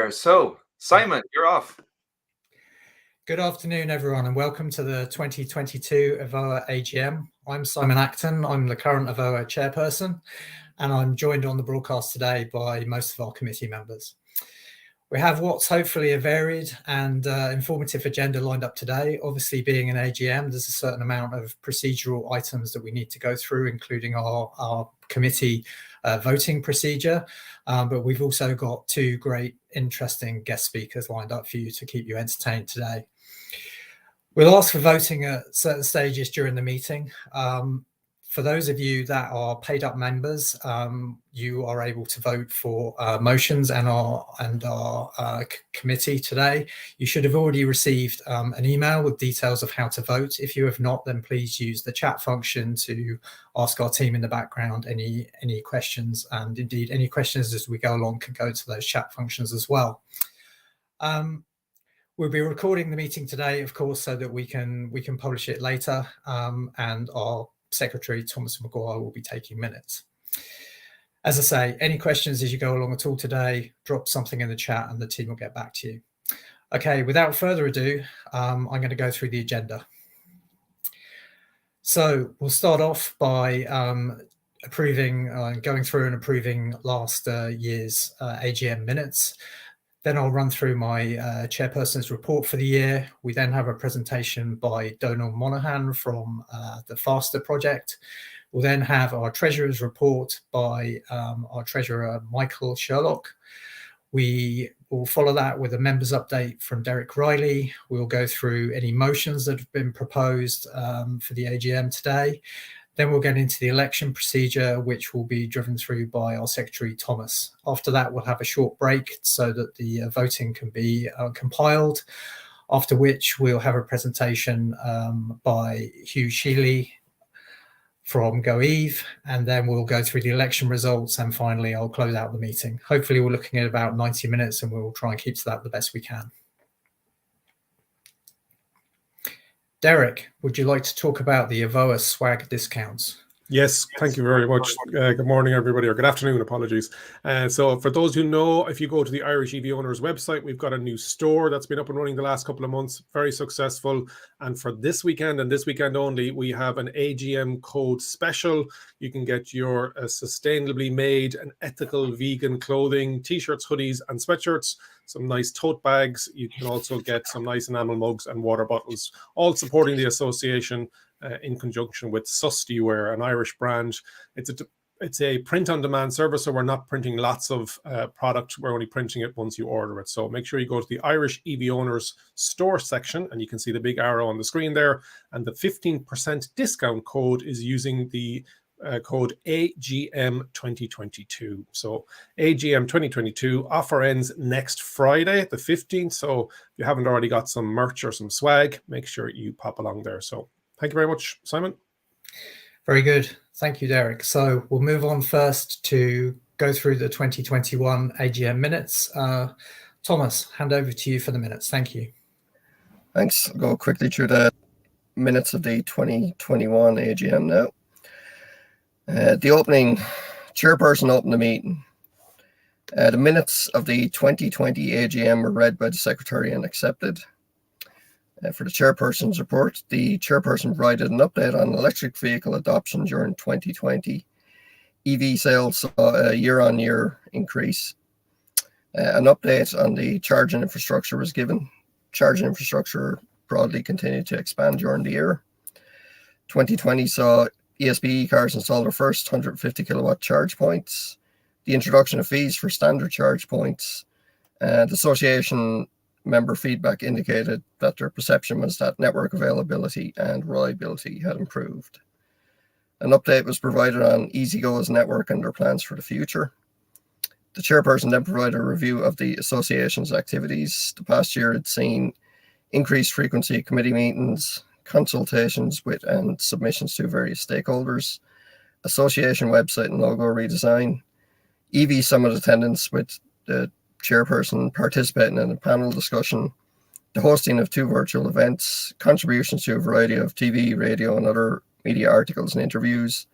there. So, Simon, you're off. Good afternoon, everyone, and welcome to the 2022 Ievoa AGM. I'm Simon Acton. I'm the current Ievoa Chairperson, and I'm joined on the broadcast today by most of our committee members. We have what's hopefully a varied and informative agenda lined up today. Obviously, being an AGM, there's a certain amount of procedural items that we need to go through, including our committee voting procedure. But we've also got two great, interesting guest speakers lined up for you to keep you entertained today. We'll ask for voting at certain stages during the meeting. For those of you that are paid up members, you are able to vote for motions and our committee today. You should have already received an email with details of how to vote. If you have not, then please use the chat function to ask our team in the background any questions, and indeed any questions as we go along can go to those chat functions as well. We'll be recording the meeting today, of course, so that we can publish it later, and our Secretary Thomas McGuire will be taking minutes. As I say, any questions as you go along at all today, drop something in the chat and the team will get back to you. Okay, without further ado, I'm going to go through the agenda. So we'll start off by going through and approving last year's AGM minutes. Then I'll run through my chairperson's report for the year. We then have a presentation by Donal Monaghan from the FASTER project. We'll then have our treasurer's report by our treasurer, Michael Sherlock. We will follow that with a members update from Derek Reilly. We'll go through any motions that have been proposed for the AGM today. Then we'll get into the election procedure, which will be driven through by our Secretary, Thomas. After that, we'll have a short break so that the voting can be compiled, after which we'll have a presentation by Hugh, Sheehy from GoEve, and then we'll go through the election results, and finally I'll close out the meeting. Hopefully we're looking at about 90 minutes, and we'll try and keep to that the best we can. Derek, would you like to talk about the Ievoa swag discounts? Yes, thank you very much. Good morning, everybody, or good afternoon, apologies. So for those who know, if you go to the Irish EV Owners website, we've got a new store that's been up and running the last couple of months, very successful. And for this weekend and this weekend only, we have an AGM code special. You can get your sustainably made and ethical vegan clothing, t-shirts, hoodies, and sweatshirts, some nice tote bags. You can also get some nice enamel mugs and water bottles, all supporting the association in conjunction with Sustiwear, an Irish brand. It's a print-on-demand service, so we're not printing lots of product. We're only printing it once you order it. So make sure you go to the Irish EV Owners store section, and you can see the big arrow on the screen there. And the 15% discount code is using the code AGM 2022. So AGM 2022 offer ends next Friday, the 15th. So if you haven't already got some merch or some swag, make sure you pop along there. So thank you very much, Simon. Very good. Thank you, Derek. So we'll move on first to go through the 2021 AGM minutes. Thomas, hand over to you for the minutes. Thank you. Thanks. I'll go quickly through the minutes of the 2021 AGM now. The opening, chairperson opened the meeting. The minutes of the 2020 AGM were read by the secretary and accepted. For the chairperson's report, the chairperson provided an update on electric vehicle adoption during 2020. EV sales saw a year-on-year increase. An update on the charging infrastructure was given. Charging infrastructure broadly continued to expand during the year. 2020 saw ESB cars install their first 150 kilowatt charge points, the introduction of fees for standard charge points, and the association member feedback indicated that their perception was that network availability and reliability had improved. An update was provided on EasyGo's network and their plans for the future. The chairperson then provided a review of the association's activities. The past year had seen increased frequency of committee meetings, consultations with and submissions to various stakeholders, association website and logo redesign, EV Summit attendance with the chairperson participating in a panel discussion, the hosting of 2 virtual events, contributions to a variety of TV, radio, and other media articles and interviews,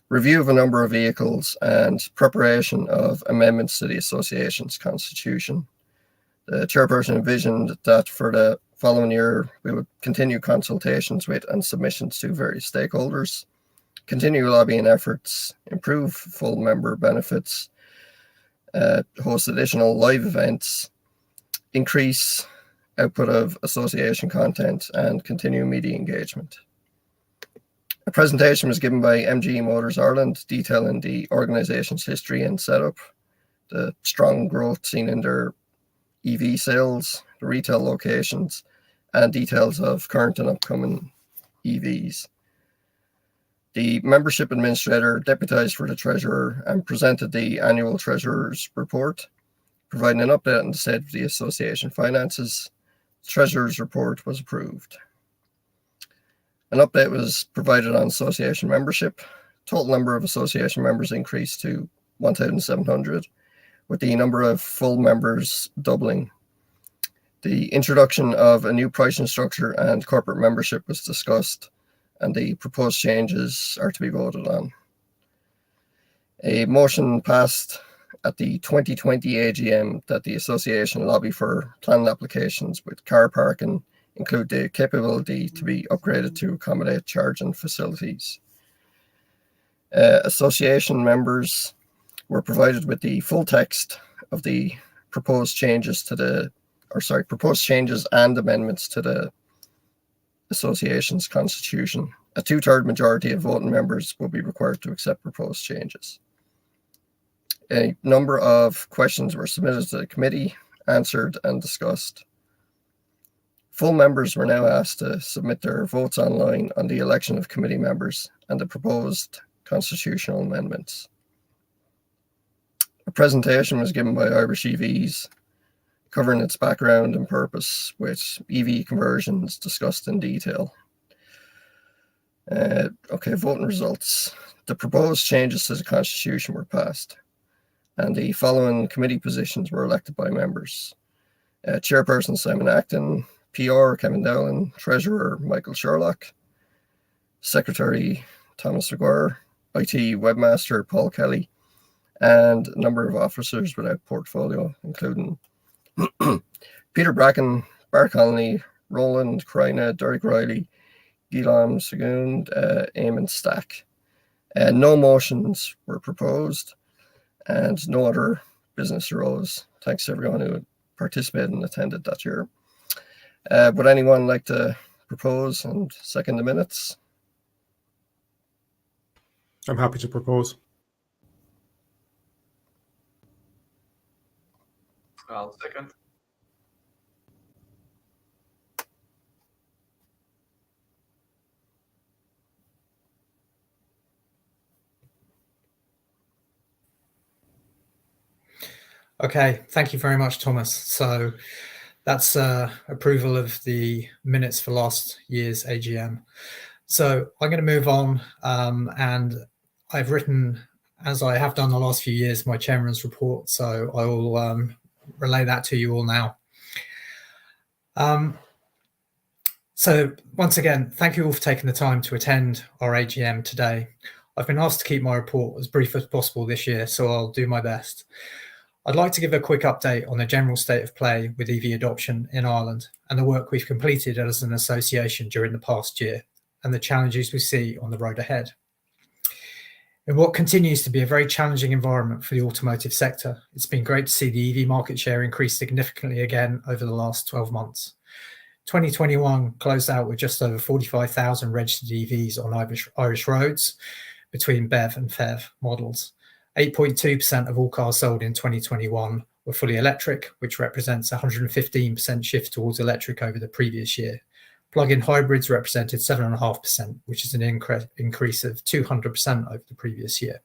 review of a number of vehicles, and preparation of amendments to the association's constitution. The chairperson envisioned that for the following year, we would continue consultations with and submissions to various stakeholders, continue lobbying efforts, improve full member benefits, host additional live events, increase output of association content, and continue media engagement. A presentation was given by MG Motors Ireland detailing the organisation's history and setup, the strong growth seen in their EV sales, the retail locations, and details of current and upcoming EVs. The membership administrator deputised for the treasurer and presented the annual treasurer's report, providing an update on the state of the association finances. The treasurer's report was approved. An update was provided on association membership. Total number of association members increased to 1,700, with the number of full members doubling. The introduction of a new pricing structure and corporate membership was discussed, and the proposed changes are to be voted on. A motion passed at the 2020 AGM that the association lobby for planning applications with car parking include the capability to be upgraded to accommodate charging facilities. Association members were provided with the full text of the proposed changes and amendments to the association's constitution. A 2/3 majority of voting members will be required to accept proposed changes. A number of questions were submitted to the committee, answered and discussed. Full members were now asked to submit their votes online on the election of committee members and the proposed constitutional amendments. A presentation was given by Irish EVs, covering its background and purpose, with EV conversions discussed in detail. Voting results. The proposed changes to the Constitution were passed, and the following committee positions were elected by members. Chairperson Simon Acton, PR Kevin Dowling, Treasurer Michael Sherlock, Secretary Thomas McGuire, IT Webmaster Paul Kelly, and a number of officers without portfolio, including Peter Bracken, Bar Colony, Roland Kryna, Derek Reilly, Guillaume Segund, Eamon Stack. No motions were proposed and no other business arose. Thanks to everyone who participated and attended that year. Would anyone like to propose and second the minutes? I'm happy to propose. I'll second. Okay, thank you very much, Thomas. So that's approval of the minutes for last year's AGM. So I'm going to move on, and I've written, as I have done the last few years, my chairman's report. So I will relay that to you all now. So once again, thank you all for taking the time to attend our AGM today. I've been asked to keep my report as brief as possible this year, so I'll do my best. I'd like to give a quick update on the general state of play with EV adoption in Ireland and the work we've completed as an association during the past year and the challenges we see on the road ahead. In what continues to be a very challenging environment for the automotive sector, it's been great to see the EV market share increase significantly again over the last 12 months. 2021 closed out with just over 45,000 registered EVs on Irish roads between BEV and PHEV models. 8.2% of all cars sold in 2021 were fully electric, which represents a 115% shift towards electric over the previous year. Plug-in hybrids represented 7.5%, which is an increase of 200% over the previous year.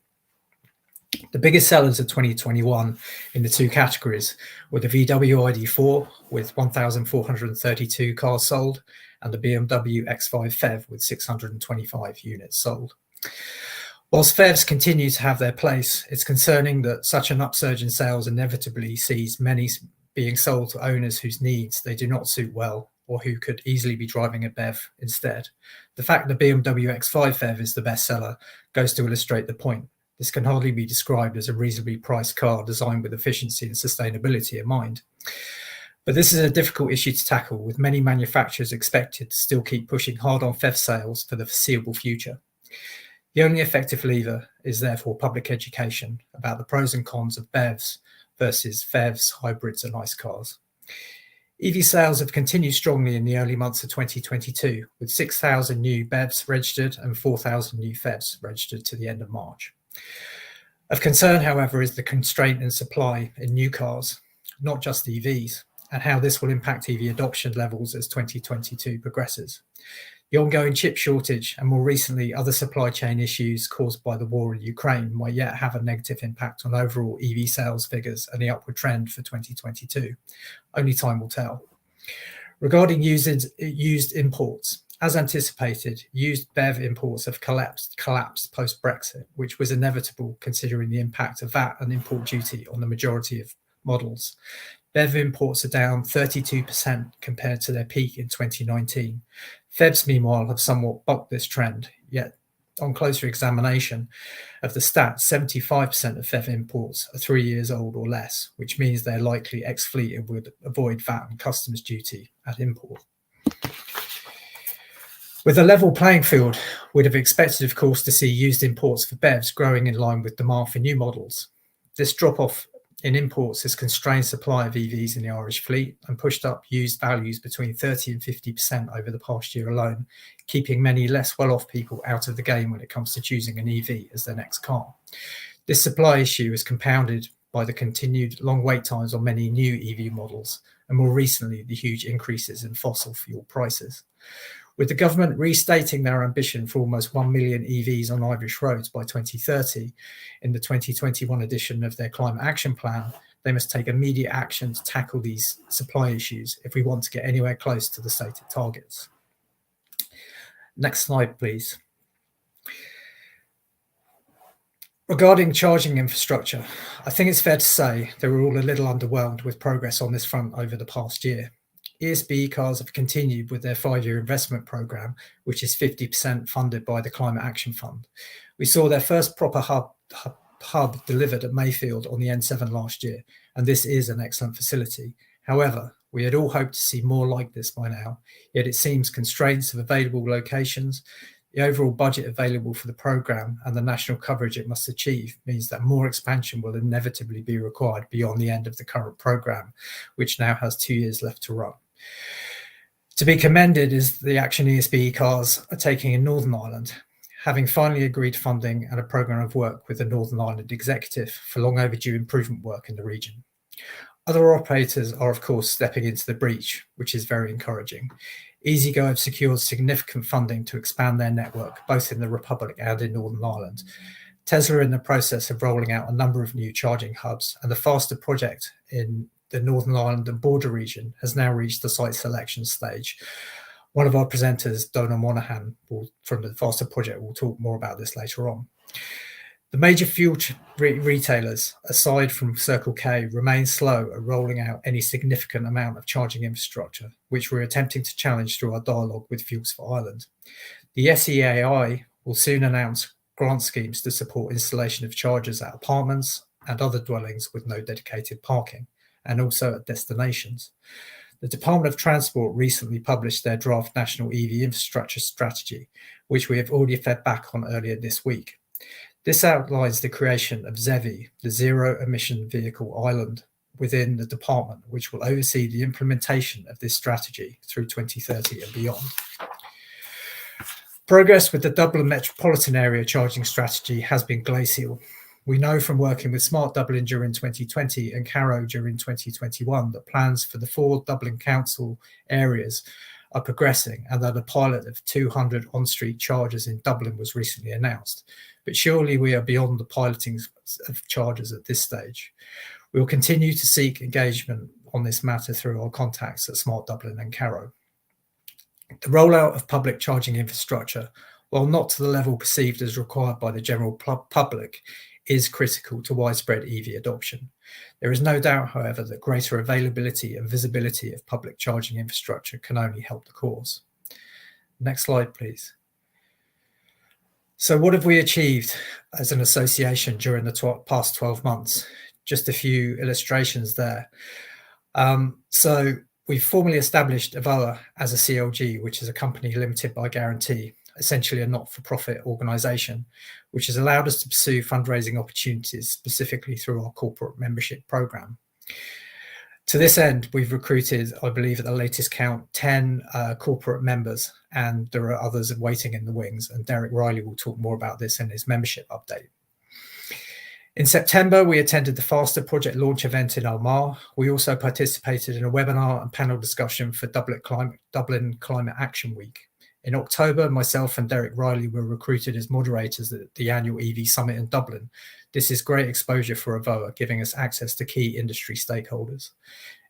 The biggest sellers of 2021 in the two categories were the VW ID4 with 1,432 cars sold and the BMW X5 PHEV with 625 units sold. Whilst PHEVs continue to have their place, it's concerning that such an upsurge in sales inevitably sees many being sold to owners whose needs they do not suit well or who could easily be driving a BEV instead. The fact that BMW X5 PHEV is the best seller goes to illustrate the point. This can hardly be described as a reasonably priced car designed with efficiency and sustainability in mind. But this is a difficult issue to tackle, with many manufacturers expected to still keep pushing hard on PHEV sales for the foreseeable future. The only effective lever is therefore public education about the pros and cons of BEVs versus PHEVs, hybrids and ICE cars. EV sales have continued strongly in the early months of 2022, with 6,000 new BEVs registered and 4,000 new PHEVs registered to the end of March. Of concern, however, is the constraint in supply in new cars, not just EVs, and how this will impact EV adoption levels as 2022 progresses. The ongoing chip shortage and more recently other supply chain issues caused by the war in Ukraine might yet have a negative impact on overall EV sales figures and the upward trend for 2022. Only time will tell. Regarding used imports, as anticipated, used BEV imports have collapsed post-Brexit, which was inevitable considering the impact of VAT and import duty on the majority of models. BEV imports are down 32% compared to their peak in 2019. PHEVs, meanwhile, have somewhat bucked this trend, yet on closer examination of the stats, 75% of PHEV imports are 3 years old or less, which means they're likely ex-fleet and would avoid VAT and customs duty at import. With a level playing field, we'd have expected, of course, to see used imports for BEVs growing in line with demand for new models. This drop-off in imports has constrained supply of EVs in the Irish fleet and pushed up used values between 30 and 50% over the past year alone, keeping many less well-off people out of the game when it comes to choosing an EV as their next car. This supply issue is compounded by the continued long wait times on many new EV models and more recently the huge increases in fossil fuel prices. With the government restating their ambition for almost 1 million EVs on Irish roads by 2030, in the 2021 edition of their Climate Action Plan, they must take immediate action to tackle these supply issues if we want to get anywhere close to the stated targets. Next slide, please. Regarding charging infrastructure, I think it's fair to say that we're all a little underwhelmed with progress on this front over the past year. ESB cars have continued with their 5-year investment programme, which is 50% funded by the Climate Action Fund. We saw their first proper hub delivered at Mayfield on the N7 last year, and this is an excellent facility. However, we had all hoped to see more like this by now, yet it seems constraints of available locations, the overall budget available for the programme and the national coverage it must achieve means that more expansion will inevitably be required beyond the end of the current programme, which now has 2 years left to run. To be commended is the action ESB cars are taking in Northern Ireland, having finally agreed funding and a programme of work with the Northern Ireland Executive for long overdue improvement work in the region. Other operators are of course stepping into the breach, which is very encouraging. EasyGo have secured significant funding to expand their network, both in the Republic and in Northern Ireland. Tesla are in the process of rolling out a number of new charging hubs, and the Faster project in the Northern Ireland and border region has now reached the site selection stage. One of our presenters, Donal Monaghan, from the Faster project, will talk more about this later on. The major fuel retailers, aside from Circle K, remain slow at rolling out any significant amount of charging infrastructure, which we're attempting to challenge through our dialogue with Fuels for Ireland. The SEAI will soon announce grant schemes to support installation of chargers at apartments and other dwellings with no dedicated parking, and also at destinations. The Department of Transport recently published their draft National EV Infrastructure Strategy, which we have already fed back on earlier this week. This outlines the creation of ZEVI, the Zero Emission Vehicle Island, within the department, which will oversee the implementation of this strategy through 2030 and beyond. Progress with the Dublin metropolitan area charging strategy has been glacial. We know from working with Smart Dublin during 2020 and Carrow during 2021 that plans for the 4 Dublin Council areas are progressing and that a pilot of 200 on-street chargers in Dublin was recently announced. But surely we are beyond the piloting of chargers at this stage. We will continue to seek engagement on this matter through our contacts at Smart Dublin and Carrow. The rollout of public charging infrastructure, while not to the level perceived as required by the general public, is critical to widespread EV adoption. There is no doubt, however, that greater availability and visibility of public charging infrastructure can only help the cause. Next slide, please. So what have we achieved as an association during the past 12 months? Just a few illustrations there. So we formally established Ievoa as a CLG, which is a company limited by guarantee, essentially a not-for-profit organisation, which has allowed us to pursue fundraising opportunities specifically through our corporate membership programme. To this end, we've recruited, I believe at the latest count, 10 corporate members, and there are others waiting in the wings, and Derek Reilly will talk more about this in his membership update. In September, we attended the Faster Project launch event in Almar. We also participated in a webinar and panel discussion for Dublin Climate Action Week. In October, myself and Derek Reilly were recruited as moderators at the annual EV Summit in Dublin. This is great exposure for Ievoa, giving us access to key industry stakeholders.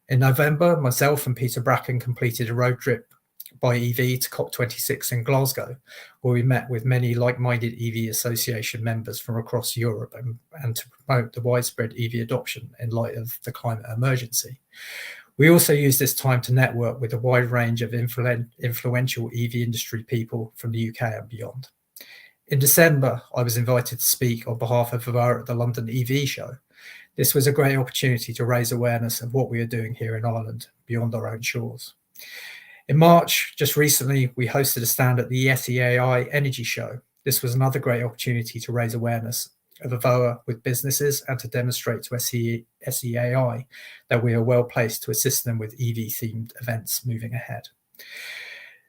In November, myself and Peter Bracken completed a road trip by EV to COP26 in Glasgow, where we met with many like-minded EV Association members from across Europe and to promote the widespread EV adoption in light of the climate emergency. We also used this time to network with a wide range of influential EV industry people from the UK and beyond. In December, I was invited to speak on behalf of Ievoa at the London EV show. This was a great opportunity to raise awareness of what we are doing here in Ireland beyond our own shores. In March, just recently, we hosted a stand at the SEAI Energy Show. This was another great opportunity to raise awareness of Ievoa with businesses and to demonstrate to SEAI that we are well placed to assist them with EV-themed events moving ahead.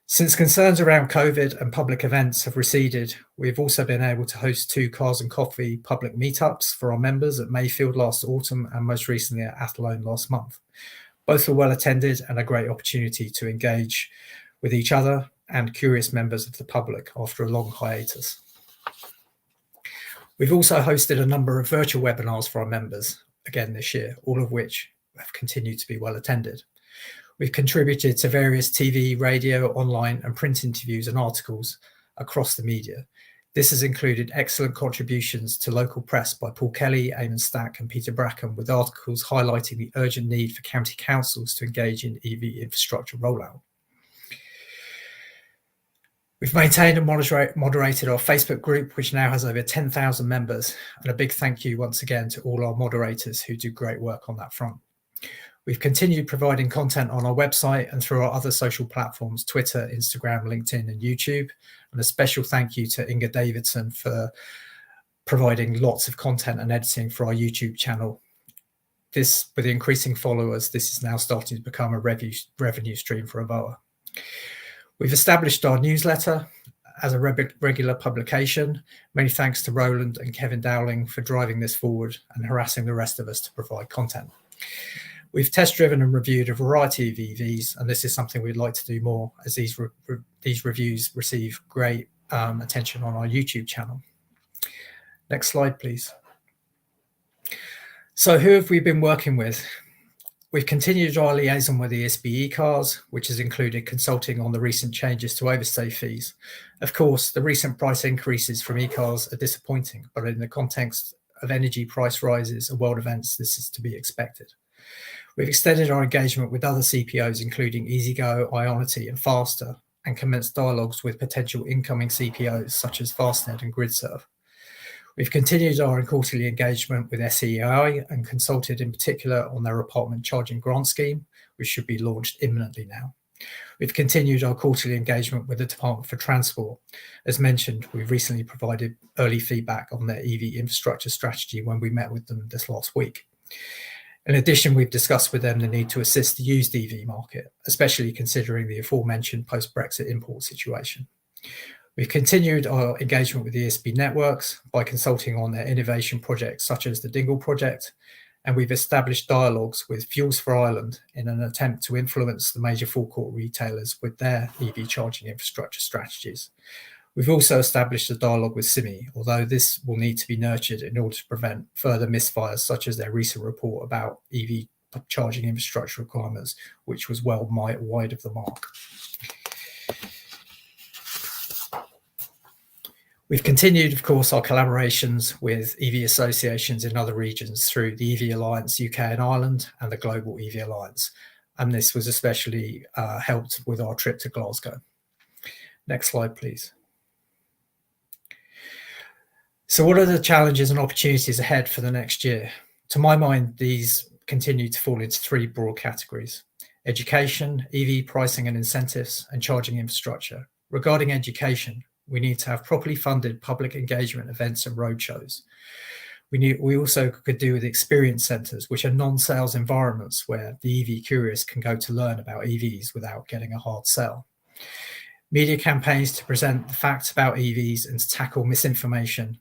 Since concerns around COVID and public events have receded, we've also been able to host 2 Cars and Coffee public meetups for our members at Mayfield last autumn and most recently at Athlone last month. Both were well attended and a great opportunity to engage with each other and curious members of the public after a long hiatus. We've also hosted a number of virtual webinars for our members again this year, all of which have continued to be well attended. We've contributed to various TV, radio, online and print interviews and articles across the media. This has included excellent contributions to local press by Paul Kelly, Eamon Stack and Peter Bracken, with articles highlighting the urgent need for county councils to engage in EV infrastructure rollout. We've maintained and moderated our Facebook group, which now has over 10,000 members, and a big thank you once again to all our moderators who do great work on that front. We've continued providing content on our website and through our other social platforms, Twitter, Instagram, LinkedIn and YouTube. And a special thank you to Inga Davidson for providing lots of content and editing for our YouTube channel. This, with increasing followers, this is now starting to become a revenue stream for Ievoa. We've established our newsletter as a regular publication. Many thanks to Roland and Kevin Dowling for driving this forward and harassing the rest of us to provide content. We've test-driven and reviewed a variety of EVs, and this is something we'd like to do more as these reviews receive great attention on our YouTube channel. Next slide, please. So who have we been working with? We've continued our liaison with the ESB eCars, which has included consulting on the recent changes to overstay fees. Of course, the recent price increases from eCars are disappointing, but in the context of energy price rises and world events, this is to be expected. We've extended our engagement with other CPOs, including EasyGo, Ionity and Faster, and commenced dialogues with potential incoming CPOs such as Fastned and GridServe. We've continued our quarterly engagement with SEAI and consulted in particular on their apartment charging grant scheme, which should be launched imminently now. We've continued our quarterly engagement with the Department for Transport. As mentioned, we've recently provided early feedback on their EV infrastructure strategy when we met with them this last week. In addition, we've discussed with them the need to assist the used EV market, especially considering the aforementioned post-Brexit import situation. We've continued our engagement with ESB networks by consulting on their innovation projects such as the Dingle project, and we've established dialogues with Fuels for Ireland in an attempt to influence the major forecourt retailers with their EV charging infrastructure strategies. We've also established a dialogue with SIMI, although this will need to be nurtured in order to prevent further misfires, such as their recent report about EV charging infrastructure requirements, which was well wide of the mark. We've continued, of course, our collaborations with EV associations in other regions through the EV Alliance UK and Ireland and the Global EV Alliance, and this was especially helped with our trip to Glasgow. Next slide, please. So what are the challenges and opportunities ahead for the next year? To my mind, these continue to fall into three broad categories: education, EV pricing and incentives, and charging infrastructure. Regarding education, we need to have properly funded public engagement events and roadshows. We also could do with experience centres, which are non-sales environments where the EV curious can go to learn about EVs without getting a hard sell. Media campaigns to present the facts about EVs and to tackle misinformation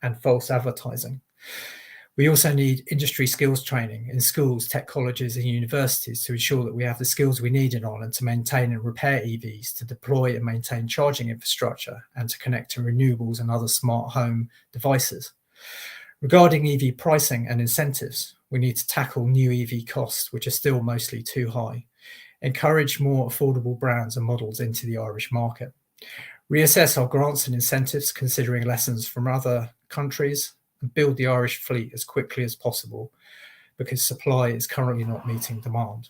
and false advertising. We also need industry skills training in schools, tech colleges and universities to ensure that we have the skills we need in Ireland to maintain and repair EVs, to deploy and maintain charging infrastructure, and to connect to renewables and other smart home devices. Regarding EV pricing and incentives, we need to tackle new EV costs, which are still mostly too high, encourage more affordable brands and models into the Irish market, reassess our grants and incentives considering lessons from other countries, and build the Irish fleet as quickly as possible because supply is currently not meeting demand.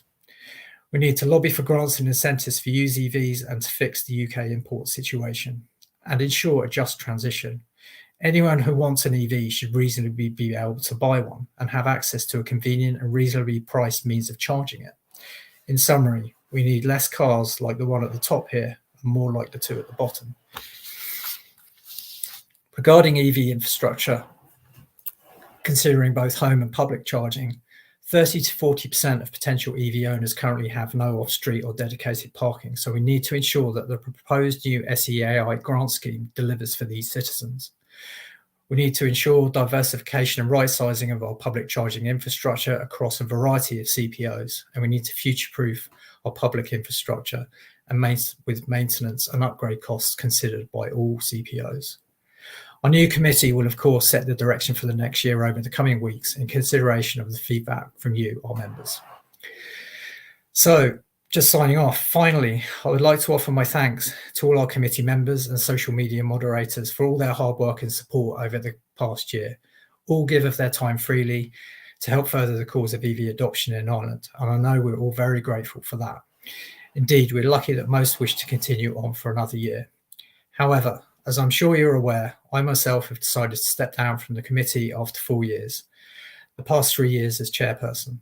We need to lobby for grants and incentives for used EVs and to fix the UK import situation and ensure a just transition. Anyone who wants an EV should reasonably be able to buy one and have access to a convenient and reasonably priced means of charging it. In summary, we need less cars like the one at the top here and more like the two at the bottom. Regarding EV infrastructure, considering both home and public charging, 30 to 40% of potential EV owners currently have no off-street or dedicated parking, so we need to ensure that the proposed new SEAI grant scheme delivers for these citizens. We need to ensure diversification and right-sizing of our public charging infrastructure across a variety of CPOs, and we need to future-proof our public infrastructure and with maintenance and upgrade costs considered by all CPOs. Our new committee will, of course, set the direction for the next year over the coming weeks in consideration of the feedback from you, our members. So, just signing off, finally, I would like to offer my thanks to all our committee members and social media moderators for all their hard work and support over the past year. All give of their time freely to help further the cause of EV adoption in Ireland, and I know we're all very grateful for that. Indeed, we're lucky that most wish to continue on for another year. However, as I'm sure you're aware, I myself have decided to step down from the committee after 4 years, the past 3 years as chairperson.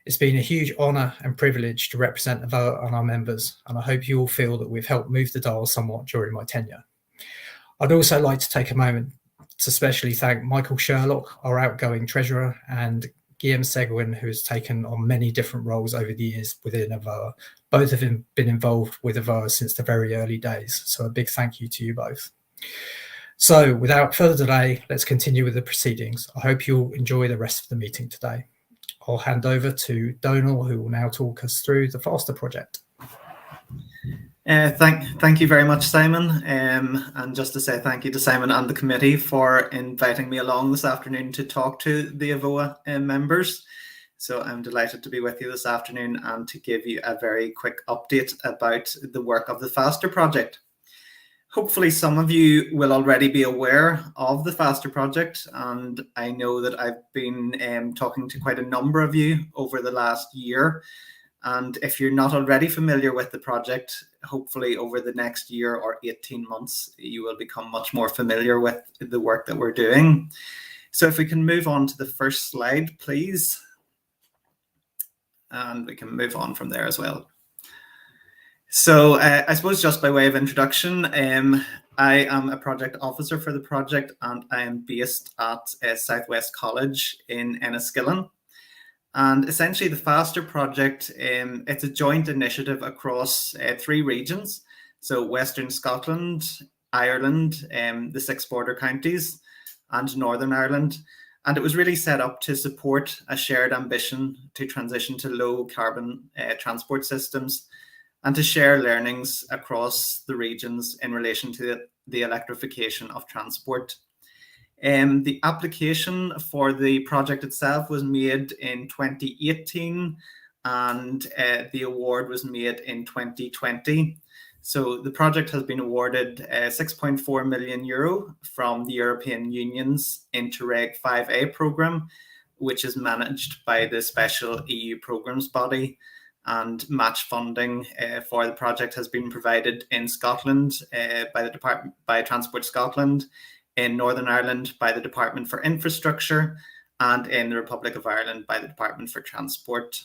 It's been a huge honour and privilege to represent Ievoa and our members, and I hope you all feel that we've helped move the dial somewhat during my tenure. I'd also like to take a moment to especially thank Michael Sherlock, our outgoing treasurer, and Guillaume Seguin, who has taken on many different roles over the years within Ievoa. Both have been involved with Ievoa since the very early days, so a big thank you to you both. So, without further delay, let's continue with the proceedings. I hope you'll enjoy the rest of the meeting today. I'll hand over to Donal, who will now talk us through the FASTER project. Thank you very much, Simon. And just to say thank you to Simon and the committee for inviting me along this afternoon to talk to the Ievoa members. So I'm delighted to be with you this afternoon and to give you a very quick update about the work of the FASTER project. Hopefully some of you will already be aware of the FASTER project, and I know that I've been talking to quite a number of you over the last year. And if you're not already familiar with the project, hopefully over the next year or 18 months, you will become much more familiar with the work that we're doing. So if we can move on to the first slide, please. And we can move on from there as well. So I suppose just by way of introduction, I am a project officer for the project, and I am based at Southwest College in Enniskillen. And essentially the FASTER project, it's a joint initiative across 3 regions. So Western Scotland, Ireland, the 6 border counties, and Northern Ireland. And it was really set up to support a shared ambition to transition to low carbon transport systems and to share learnings across the regions in relation to the electrification of transport. The application for the project itself was made in 2018, and the award was made in 2020. So the project has been awarded €6.4 million from the European Union's Interreg 5A programme, which is managed by the special EU programmes body. And match funding for the project has been provided in Scotland by Transport Scotland, in Northern Ireland by the Department for Infrastructure, and in the Republic of Ireland by the Department for Transport.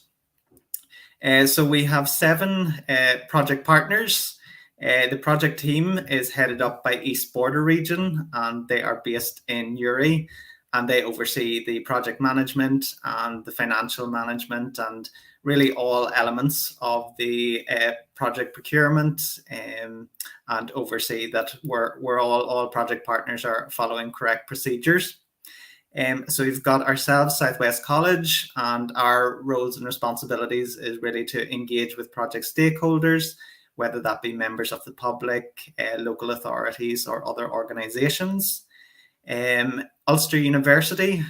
So we have 7 project partners. The project team is headed up by East Border Region, and they are based in Uri, and they oversee the project management and the financial management and really all elements of the project procurement, and oversee that we're all project partners are following correct procedures. So we've got ourselves, Southwest College, and our roles and responsibilities is really to engage with project stakeholders, whether that be members of the public, local authorities, or other organisations. Ulster University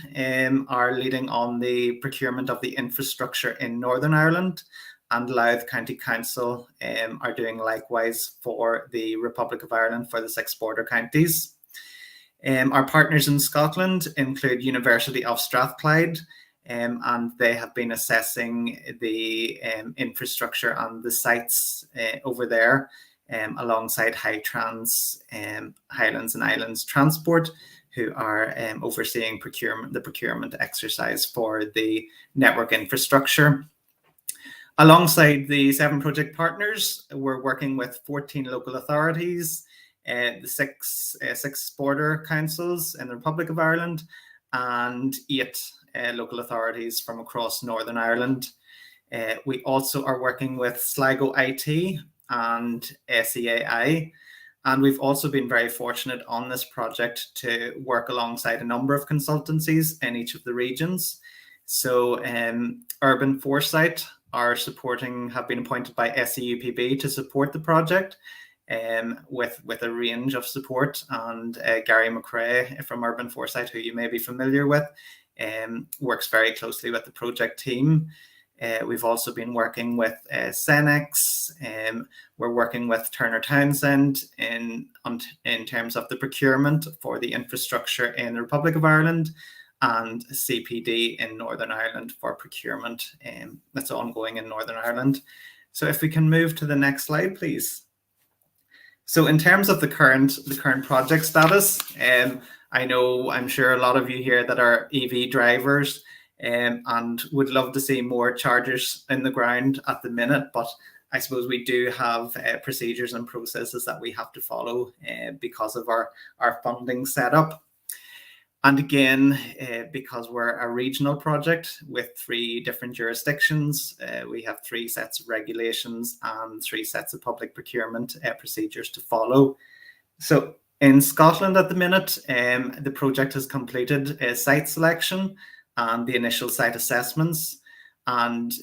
are leading on the procurement of the infrastructure in Northern Ireland, and Louth County Council are doing likewise for the Republic of Ireland for the 6 border counties. Our partners in Scotland include University of Strathclyde, and they have been assessing the infrastructure and the sites over there alongside Highlands and Islands Transport, who are overseeing the procurement exercise for the network infrastructure. Alongside the 7 project partners, we're working with 14 local authorities, the 6 border councils in the Republic of Ireland, and 8 local authorities from across Northern Ireland. We also are working with Sligo IT and SEAI, and we've also been very fortunate on this project to work alongside a number of consultancies in each of the regions. So Urban Foresight have been appointed by SEUPB to support the project with a range of support, and Gary McRae from Urban Foresight, who you may be familiar with, works very closely with the project team. We've also been working with Cenex. We're working with Turner Townsend in terms of the procurement for the infrastructure in the Republic of Ireland, and CPD in Northern Ireland for procurement that's ongoing in Northern Ireland. So if we can move to the next slide, please. So in terms of the current project status, I'm sure a lot of you here that are EV drivers and would love to see more chargers in the ground at the minute, but I suppose we do have procedures and processes that we have to follow because of our funding setup. And again, because we're a regional project with 3 different jurisdictions, we have 3 sets of regulations and 3 sets of public procurement procedures to follow. So in Scotland at the minute, the project has completed a site selection and the initial site assessments, and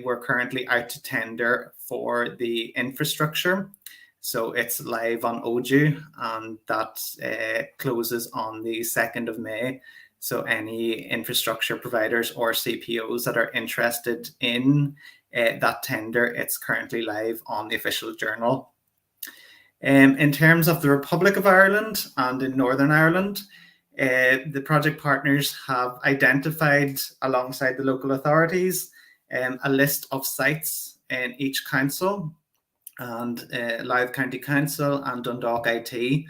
we're currently out to tender for the infrastructure. So it's live on OJU, and that closes on the 2nd of May. So any infrastructure providers or CPOs that are interested in that tender, it's currently live on the official journal. In terms of the Republic of Ireland and in Northern Ireland, the project partners have identified, alongside the local authorities, a list of sites in each council. And Louth County Council and Dundalk IT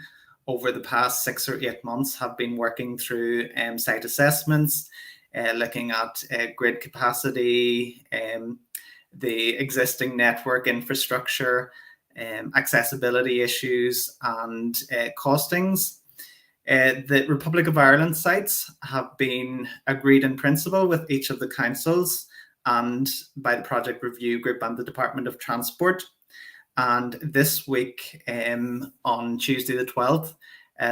over the past 6 or 8 months have been working through site assessments, looking at grid capacity, the existing network infrastructure, accessibility issues, and costings. The Republic of Ireland sites have been agreed in principle with each of the councils and by the Project Review Group and the Department of Transport. And this week, on Tuesday the 12th,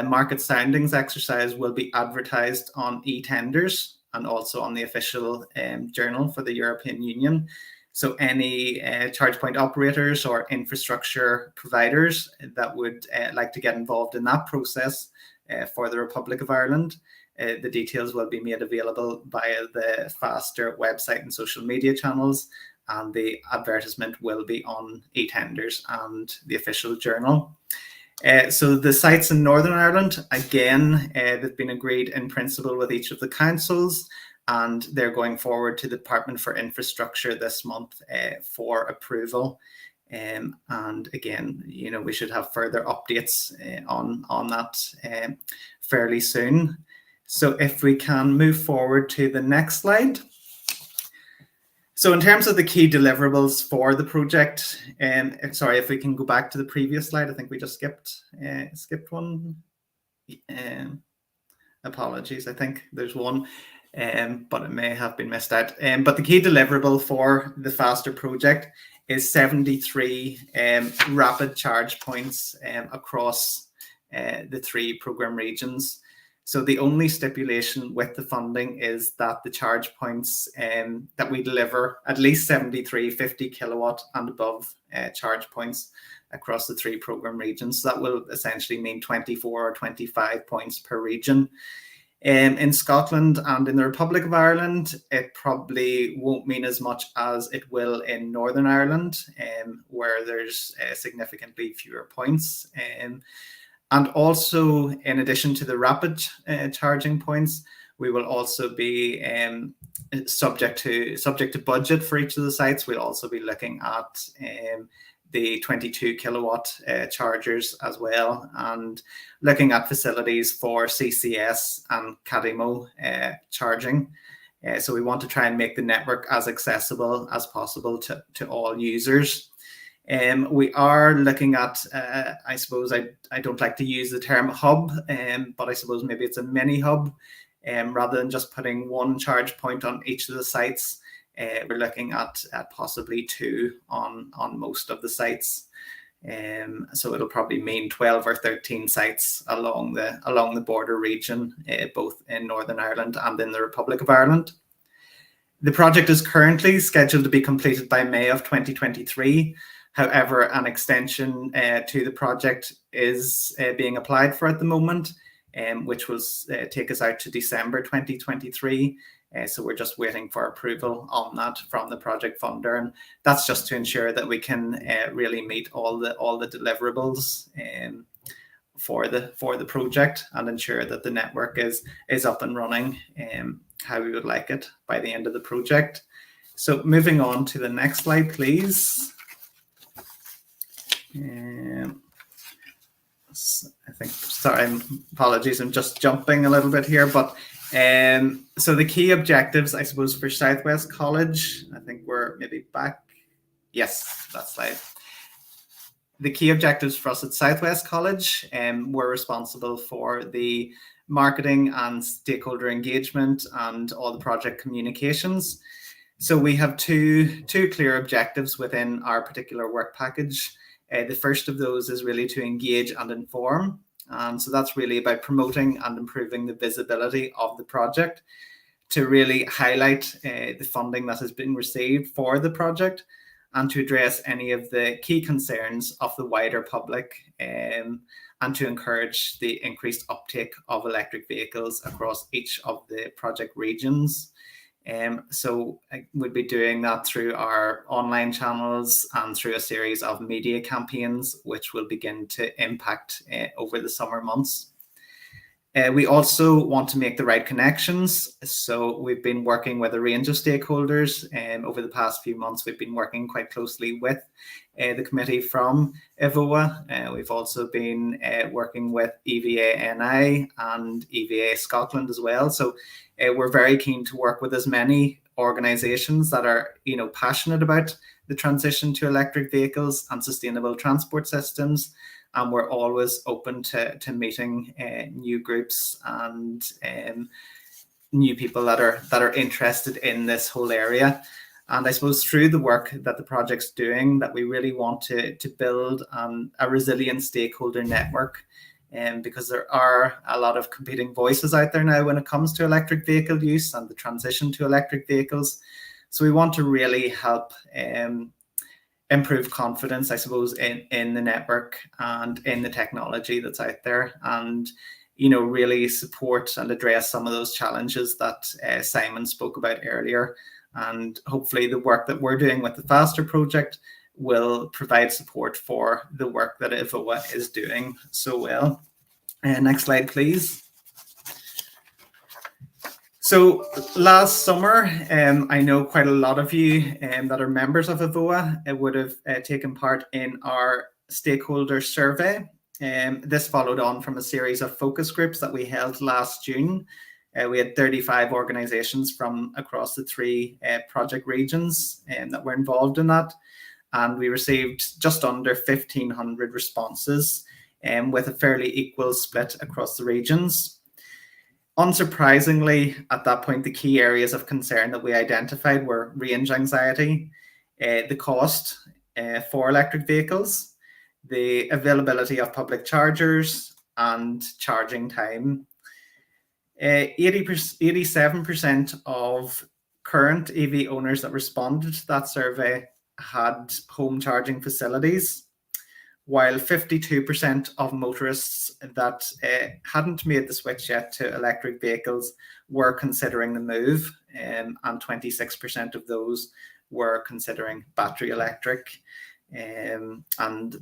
market soundings exercise will be advertised on e-tenders and also on the official journal for the European Union. So any charge point operators or infrastructure providers that would like to get involved in that process for the Republic of Ireland, the details will be made available via the Faster website and social media channels, and the advertisement will be on e-tenders and the official journal. So the sites in Northern Ireland, again, they've been agreed in principle with each of the councils, and they're going forward to the Department for Infrastructure this month for approval. And again, we should have further updates on that fairly soon. So if we can move forward to the next slide. So in terms of the key deliverables for the project, sorry, if we can go back to the previous slide, I think we just skipped one. Apologies, I think there's one, but it may have been missed out. But the key deliverable for the FASTER project is 73 rapid charge points across the 3 programme regions. So the only stipulation with the funding is that the charge points that we deliver at least 73 50 kilowatt and above charge points across the 3 programme regions. So that will essentially mean 24 or 25 points per region. In Scotland and in the Republic of Ireland, it probably won't mean as much as it will in Northern Ireland, where there's significantly fewer points. And also, in addition to the rapid charging points, we will also be subject to budget for each of the sites. We'll also be looking at the 22 kilowatt chargers as well, and looking at facilities for CCS and CADIMO charging. So we want to try and make the network as accessible as possible to all users. We are looking at, I suppose I don't like to use the term hub, but I suppose maybe it's a mini hub, rather than just putting one charge point on each of the sites. We're looking at possibly 2 on most of the sites. So it'll probably mean 12 or 13 sites along the border region, both in Northern Ireland and in the Republic of Ireland. The project is currently scheduled to be completed by May of 2023. However, an extension to the project is being applied for at the moment, which will take us out to December 2023. So we're just waiting for approval on that from the project funder, and that's just to ensure that we can really meet all the deliverables for the project, and ensure that the network is up and running how we would like it by the end of the project. So moving on to the next slide, please. I think, sorry, apologies, I'm just jumping a little bit here, but so the key objectives, I suppose, for Southwest College, I think we're maybe back. Yes, that slide. The key objectives for us at Southwest College, we're responsible for the marketing and stakeholder engagement and all the project communications. So we have two clear objectives within our particular work package. The first of those is really to engage and inform. So that's really about promoting and improving the visibility of the project, to really highlight the funding that has been received for the project, and to address any of the key concerns of the wider public, and to encourage the increased uptake of electric vehicles across each of the project regions. So we'll be doing that through our online channels and through a series of media campaigns, which will begin to impact over the summer months. We also want to make the right connections. So we've been working with a range of stakeholders. Over the past few months, we've been working quite closely with the committee from Ievoa. We've also been working with EVA NI and EVA Scotland as well. So we're very keen to work with as many organisations that are, passionate about the transition to electric vehicles and sustainable transport systems. And we're always open to meeting new groups and new people that are interested in this whole area. And I suppose through the work that the project's doing, that we really want to build a resilient stakeholder network, because there are a lot of competing voices out there now when it comes to electric vehicle use and the transition to electric vehicles. So we want to really help improve confidence, I suppose, in the network and in the technology that's out there, and really support and address some of those challenges that Simon spoke about earlier. And hopefully the work that we're doing with the FASTER project will provide support for the work that Ievoa is doing so well. Next slide, please. So last summer, I know quite a lot of you that are members of Ievoa would have taken part in our stakeholder survey. This followed on from a series of focus groups that we held last June. We had 35 organisations from across the 3 project regions that were involved in that. And we received just under 1,500 responses with a fairly equal split across the regions. Unsurprisingly, at that point, the key areas of concern that we identified were range anxiety, the cost for electric vehicles, the availability of public chargers, and charging time. 87% of current EV owners that responded to that survey had home charging facilities, while 52% of motorists that hadn't made the switch yet to electric vehicles were considering the move, and 26% of those were considering battery electric. And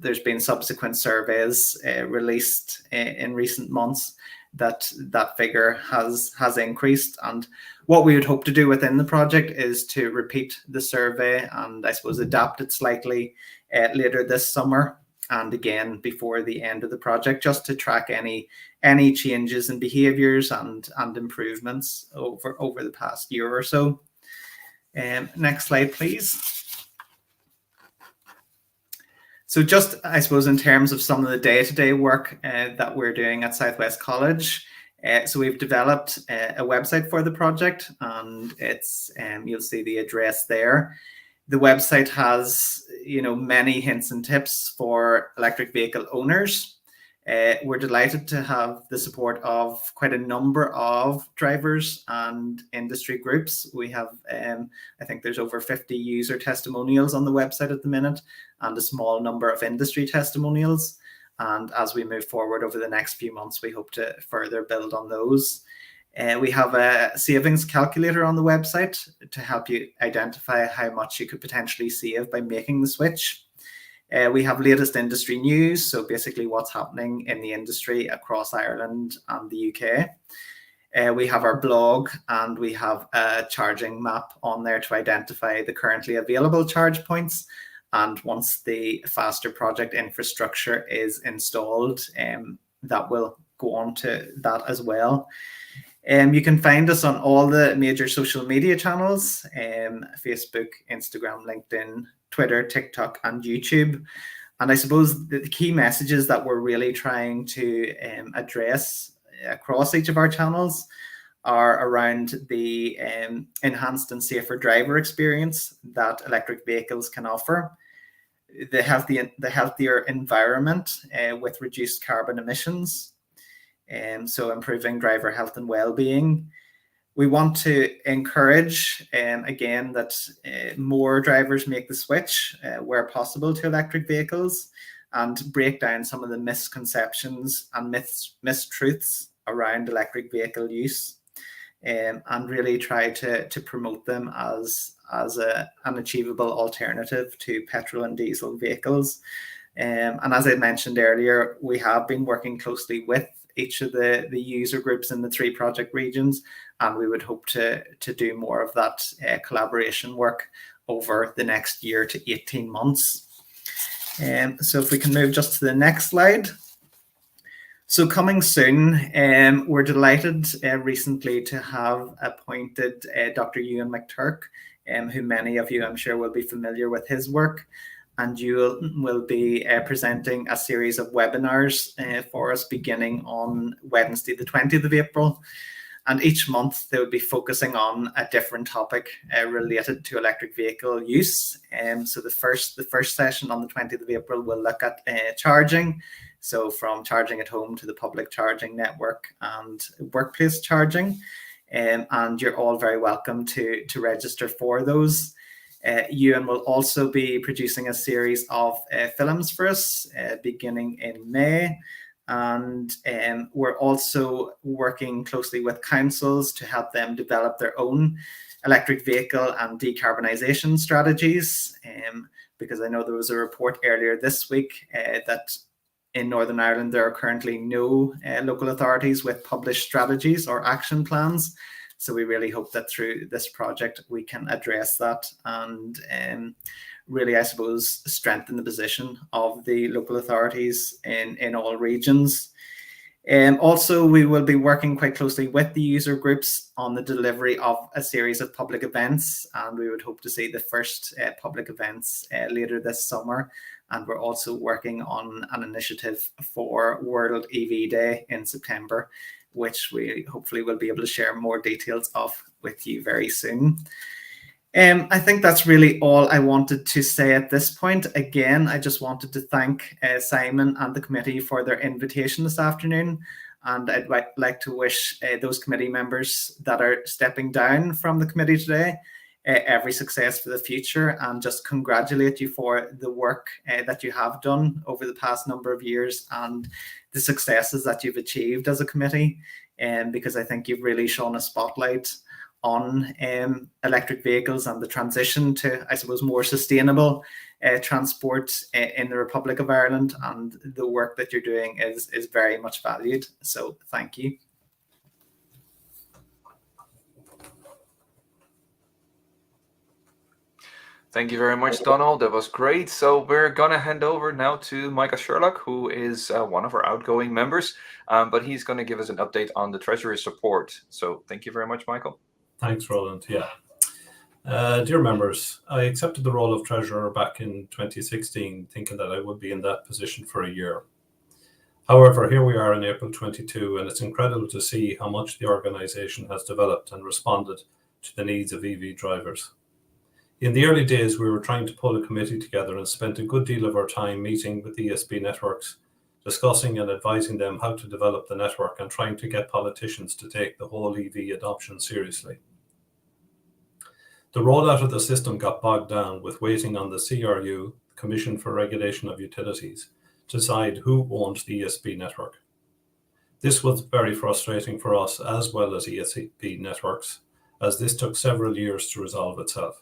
there's been subsequent surveys released in recent months that figure has increased. And what we would hope to do within the project is to repeat the survey and I suppose adapt it slightly later this summer and again before the end of the project, just to track any changes in behaviours and improvements over the past year or so. Next slide, please. So just, I suppose, in terms of some of the day-to-day work that we're doing at Southwest College, so we've developed a website for the project, and it's you'll see the address there. The website has, many hints and tips for electric vehicle owners. We're delighted to have the support of quite a number of drivers and industry groups. We have, I think there's over 50 user testimonials on the website at the minute and a small number of industry testimonials. And as we move forward over the next few months, we hope to further build on those. We have a savings calculator on the website to help you identify how much you could potentially save by making the switch. We have latest industry news, so basically what's happening in the industry across Ireland and the UK. We have our blog, and we have a charging map on there to identify the currently available charge points. And once the faster project infrastructure is installed, that will go on to that as well. You can find us on all the major social media channels, Facebook, Instagram, LinkedIn, Twitter, TikTok, and YouTube. And I suppose the key messages that we're really trying to address across each of our channels are around the enhanced and safer driver experience that electric vehicles can offer, the healthier environment with reduced carbon emissions, so improving driver health and well-being. We want to encourage, again, that more drivers make the switch where possible to electric vehicles and break down some of the misconceptions and mistruths around electric vehicle use, and really try to promote them as an achievable alternative to petrol and diesel vehicles. And as I mentioned earlier, we have been working closely with each of the user groups in the 3 project regions, and we would hope to do more of that collaboration work over the next year to 18 months. So if we can move just to the next slide. So coming soon, we're delighted recently to have appointed Dr. Hugh McTurk, who many of you I'm sure will be familiar with his work. And you will be presenting a series of webinars for us beginning on Wednesday, the 20th of April. And each month they will be focusing on a different topic related to electric vehicle use. So the first session on the 20th of April will look at charging. So from charging at home to the public charging network and workplace charging. And you're all very welcome to register for those. Ewan will also be producing a series of films for us beginning in May. And we're also working closely with councils to help them develop their own electric vehicle and decarbonisation strategies. Because I know there was a report earlier this week that in Northern Ireland there are currently no local authorities with published strategies or action plans. So we really hope that through this project we can address that and really, I suppose, strengthen the position of the local authorities in all regions. Also, we will be working quite closely with the user groups on the delivery of a series of public events, and we would hope to see the first public events later this summer. And we're also working on an initiative for World EV Day in September, which we hopefully will be able to share more details of with you very soon. I think that's really all I wanted to say at this point. Again, I just wanted to thank Simon and the committee for their invitation this afternoon. And I'd like to wish those committee members that are stepping down from the committee today every success for the future, and just congratulate you for the work that you have done over the past number of years and the successes that you've achieved as a committee. Because I think you've really shone a spotlight on electric vehicles and the transition to, I suppose, more sustainable transport in the Republic of Ireland, and the work that you're doing is very much valued. So thank you. Thank you very much, Donal. That was great. So we're going to hand over now to Michael Sherlock, who is one of our outgoing members, but he's going to give us an update on the Treasury's report. So thank you very much, Michael. Thanks, Roland. Yeah. Dear members, I accepted the role of Treasurer back in 2016, thinking that I would be in that position for a year. However, here we are in April 22, and it's incredible to see how much the organisation has developed and responded to the needs of EV drivers. In the early days, we were trying to pull a committee together and spent a good deal of our time meeting with ESB networks, discussing and advising them how to develop the network and trying to get politicians to take the whole EV adoption seriously. The rollout of the system got bogged down with waiting on the CRU, Commission for Regulation of Utilities, to decide who owned the ESB network. This was very frustrating for us as well as ESB networks, as this took several years to resolve itself.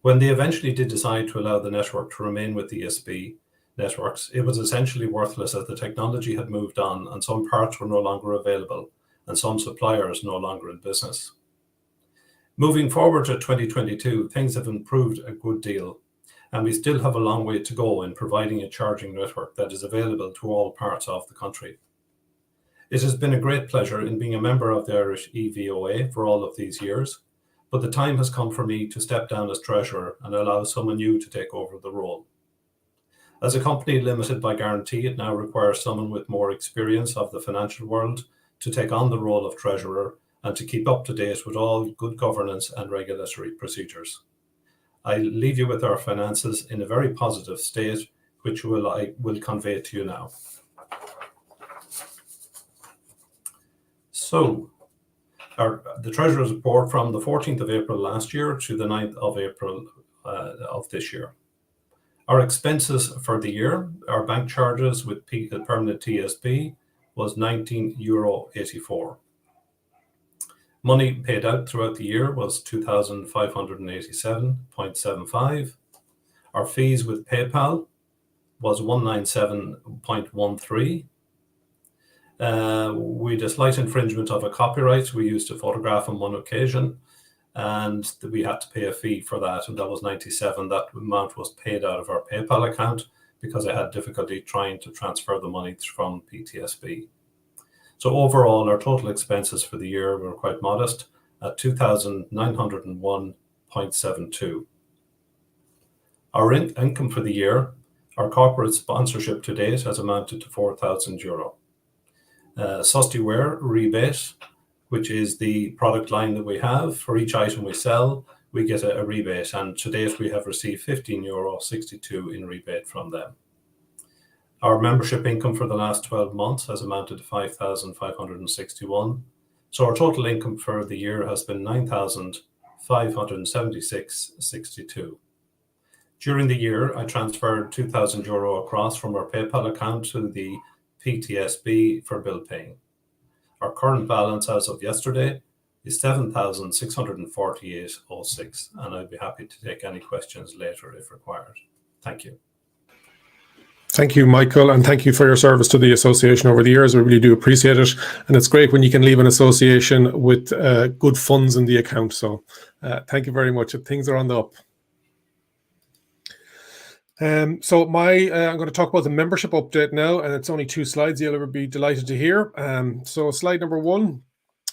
When they eventually did decide to allow the network to remain with ESB networks, it was essentially worthless as the technology had moved on and some parts were no longer available and some suppliers no longer in business. Moving forward to 2022, things have improved a good deal, and we still have a long way to go in providing a charging network that is available to all parts of the country. It has been a great pleasure in being a member of the Irish EVOA for all of these years, but the time has come for me to step down as Treasurer and allow someone new to take over the role. As a company limited by guarantee, it now requires someone with more experience of the financial world to take on the role of Treasurer and to keep up to date with all good governance and regulatory procedures. I leave you with our finances in a very positive state, which I will convey to you now. So, the Treasurer's report from the 14th of April last year to the 9th of April of this year. Our expenses for the year, our bank charges with permanent TSB was €19.84. Money paid out throughout the year was €2,587.75. Our fees with PayPal was €197.13. We had a slight infringement of a copyright. We used a photograph on one occasion, and we had to pay a fee for that, and that was 97. That amount was paid out of our PayPal account because I had difficulty trying to transfer the money from PTSB. So overall, our total expenses for the year were quite modest at €2,901.72. Our income for the year, our corporate sponsorship to date has amounted to €4,000. Sostiware rebate, which is the product line that we have. For each item we sell, we get a rebate, and to date we have received €15.62 in rebate from them. Our membership income for the last 12 months has amounted to €5,561. So our total income for the year has been €9,576.62. During the year, I transferred €2,000 across from our PayPal account to the PTSB for bill paying. Our current balance as of yesterday is €7,648.06, and I'd be happy to take any questions later if required. Thank you. Thank you, Michael, and thank you for your service to the association over the years. We really do appreciate it, and it's great when you can leave an association with good funds in the account. So thank you very much. Things are on the up. So I'm going to talk about the membership update now, and it's only 2 slides. You'll be delighted to hear. So slide number 1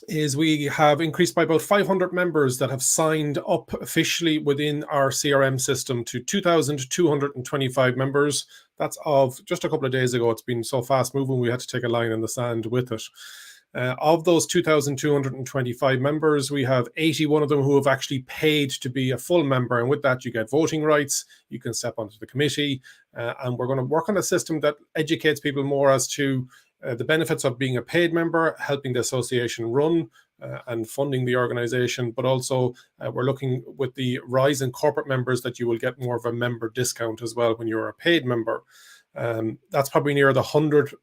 is we have increased by about 500 members that have signed up officially within our CRM system to 2,225 members. That's of just a couple of days ago. It's been so fast moving, we had to take a line in the sand with it. Of those 2,225 members, we have 81 of them who have actually paid to be a full member. And with that, you get voting rights. You can step onto the committee. And we're going to work on a system that educates people more as to the benefits of being a paid member, helping the association run and funding the organization. But also, we're looking with the rise in corporate members that you will get more of a member discount as well when you're a paid member. That's probably near the 100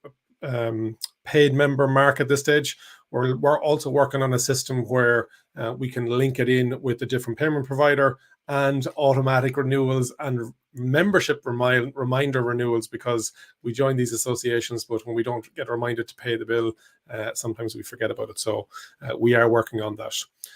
paid member mark at this stage. We're also working on a system where we can link it in with a different payment provider and automatic renewals and membership reminder renewals, because we join these associations, but when we don't get reminded to pay the bill, sometimes we forget about it. So we are working on that.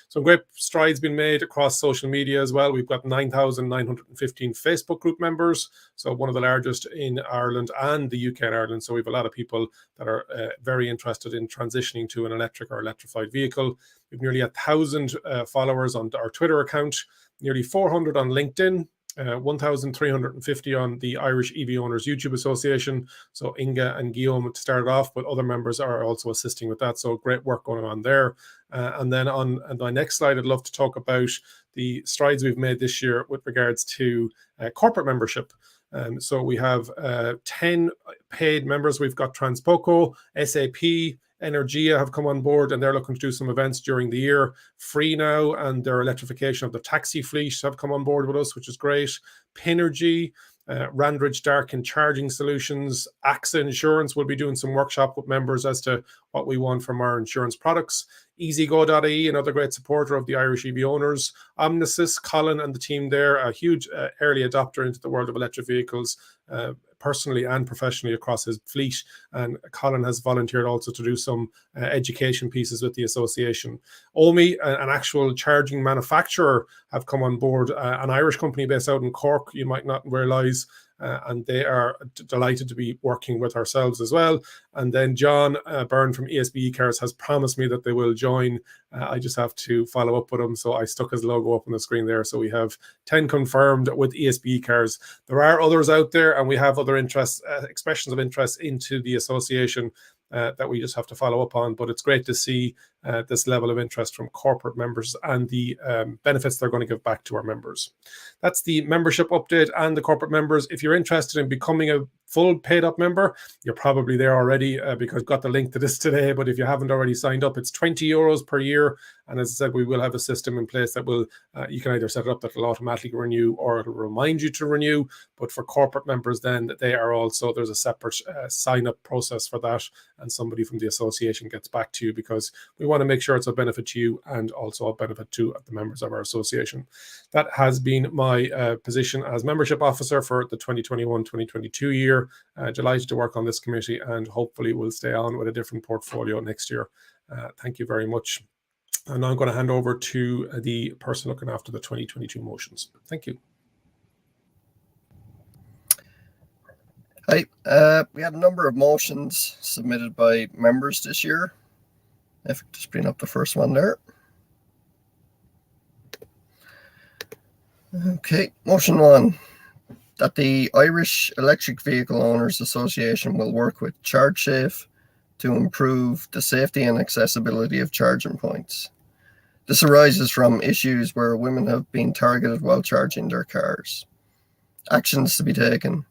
Some great strides been made across social media as well. We've got 9,915 Facebook group members, so one of the largest in Ireland and the UK and Ireland. So we have a lot of people that are very interested in transitioning to an electric or electrified vehicle. We've nearly 1,000 followers on our Twitter account, nearly 400 on LinkedIn, 1,350 on the Irish EV Owners YouTube Association. So Inga and Guillaume started off, but other members are also assisting with that. So great work going on there. And then on my next slide, I'd love to talk about the strides we've made this year with regards to corporate membership. So we have 10 paid members. We've got Transpoco, SAP, Energia have come on board, and they're looking to do some events during the year. Free Now and their electrification of the taxi fleet have come on board with us, which is great. Pinergy, Randridge Darkin Charging Solutions, AXA Insurance will be doing some workshop with members as to what we want from our insurance products. EasyGo.ie, another great supporter of the Irish EV owners. Omnisys, Colin and the team there, a huge early adopter into the world of electric vehicles, personally and professionally across his fleet. And Colin has volunteered also to do some education pieces with the association. OMI, an actual charging manufacturer, have come on board, an Irish company based out in Cork, you might not realise. And they are delighted to be working with ourselves as well. And then John Byrne from ESB Cars has promised me that they will join. I just have to follow up with him. So I stuck his logo up on the screen there. So we have 10 confirmed with ESB Cars. There are others out there, and we have other interests, expressions of interest into the association that we just have to follow up on. But it's great to see this level of interest from corporate members and the benefits they're going to give back to our members. That's the membership update and the corporate members. If you're interested in becoming a full paid up member, you're probably there already because I've got the link to this today. But if you haven't already signed up, it's €20 per year. And as I said, we will have a system in place that will, you can either set it up that will automatically renew or it'll remind you to renew. But for corporate members, then they are also, there's a separate sign up process for that. And somebody from the association gets back to you, because we want to make sure it's a benefit to you and also a benefit to the members of our association. That has been my position as membership officer for the 2021-2022 year. Delighted to work on this committee, and hopefully we'll stay on with a different portfolio next year. Thank you very much. And now I'm going to hand over to the person looking after the 2022 motions. Thank you. Hi. We had a number of motions submitted by members this year. If I could just bring up the first one there. Okay, motion 1, that the Irish Electric Vehicle Owners Association will work with ChargeSafe to improve the safety and accessibility of charging points. This arises from issues where women have been targeted while charging their cars. Actions to be taken.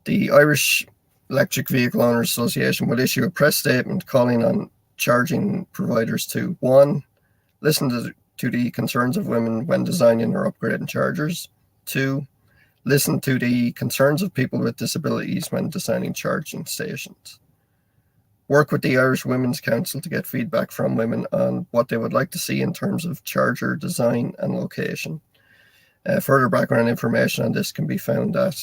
The Irish Electric Vehicle Owners Association will issue a press statement calling on charging providers to 1, listen to the concerns of women when designing or upgrading chargers. 2, listen to the concerns of people with disabilities when designing charging stations. Work with the Irish Women's Council to get feedback from women on what they would like to see in terms of charger design and location. Further background information on this can be found at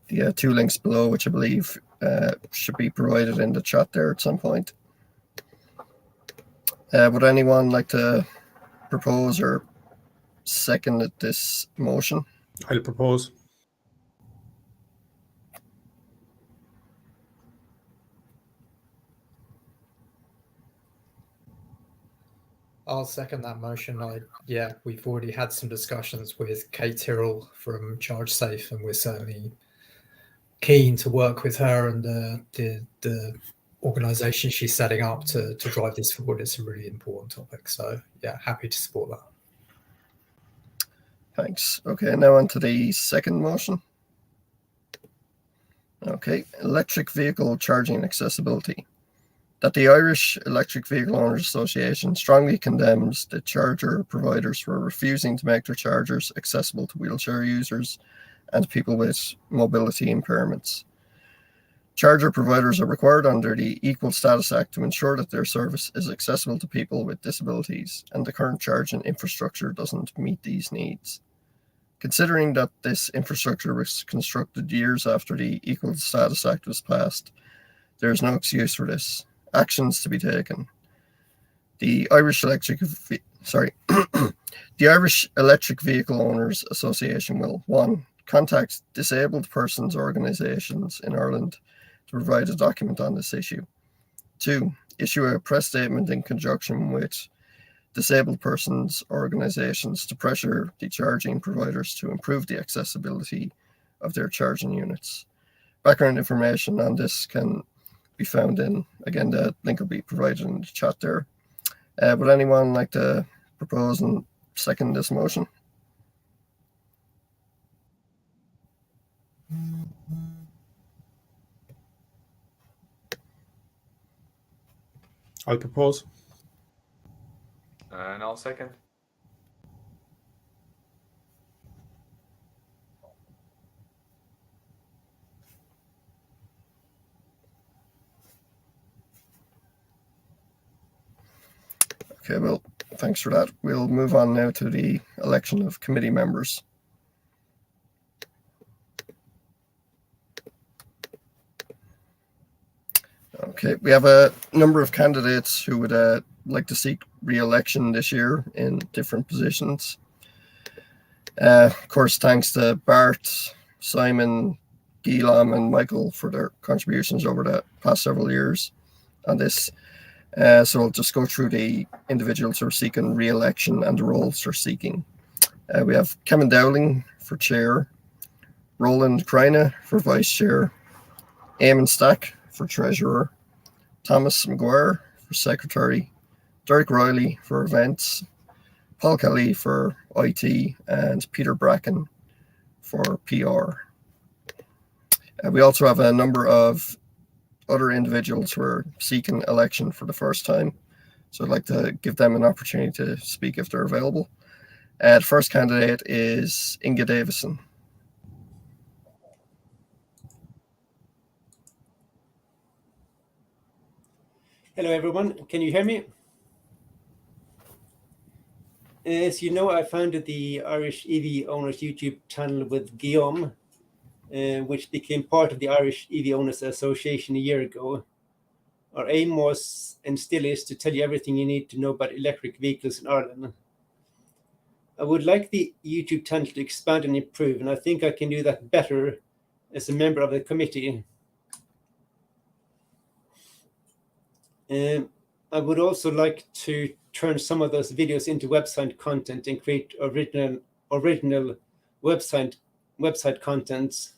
the 2 links below, which I believe should be provided in the chat there at some point. Would anyone like to propose or second this motion? I'll propose. I'll second that motion. We've already had some discussions with Kate Tyrrell from Charge Safe, and we're certainly keen to work with her and the organisation she's setting up to drive this forward. It's a really important topic. So yeah, happy to support that. Thanks. Okay, now on to the second motion. Okay, electric vehicle charging accessibility. That the Irish Electric Vehicle Owners Association strongly condemns the charger providers for refusing to make their chargers accessible to wheelchair users and people with mobility impairments. Charger providers are required under the Equal Status Act to ensure that their service is accessible to people with disabilities, and the current charging infrastructure doesn't meet these needs. Considering that this infrastructure was constructed years after the Equal Status Act was passed, there is no excuse for this. Actions to be taken. The Irish Electric Vehicle Owners Association will 1. Contact disabled persons organisations in Ireland to provide a document on this issue. 2. Issue a press statement in conjunction with disabled persons organisations to pressure the charging providers to improve the accessibility of their charging units. Background information on this can be found in, again, the link will be provided in the chat there. Would anyone like to propose and second this motion? I'll propose. And I'll second. Okay, well, thanks for that. We'll move on now to the election of committee members. Okay, we have a number of candidates who would like to seek re-election this year in different positions. Of course, thanks to Bart, Simon, Guillaume and Michael for their contributions over the past several years on this. So I'll just go through the individuals who are seeking re-election and the roles they're seeking. We have Kevin Dowling for chair, Roland Kreine for vice chair, Eamon Stack for treasurer, Thomas McGuire for secretary, Derek Reilly for events, Paul Kelly for IT, and Peter Bracken for PR. We also have a number of other individuals who are seeking election for the first time. So I'd like to give them an opportunity to speak if they're available. The first candidate is Inga Davison. Hello everyone, can you hear me? As you know, I founded the Irish EV Owners YouTube channel with Guillaume, which became part of the Irish EV Owners Association a year ago. Our aim was, and still is, to tell you everything you need to know about electric vehicles in Ireland. I would like the YouTube channel to expand and improve, and I think I can do that better as a member of the committee. I would also like to turn some of those videos into website content and create original website contents.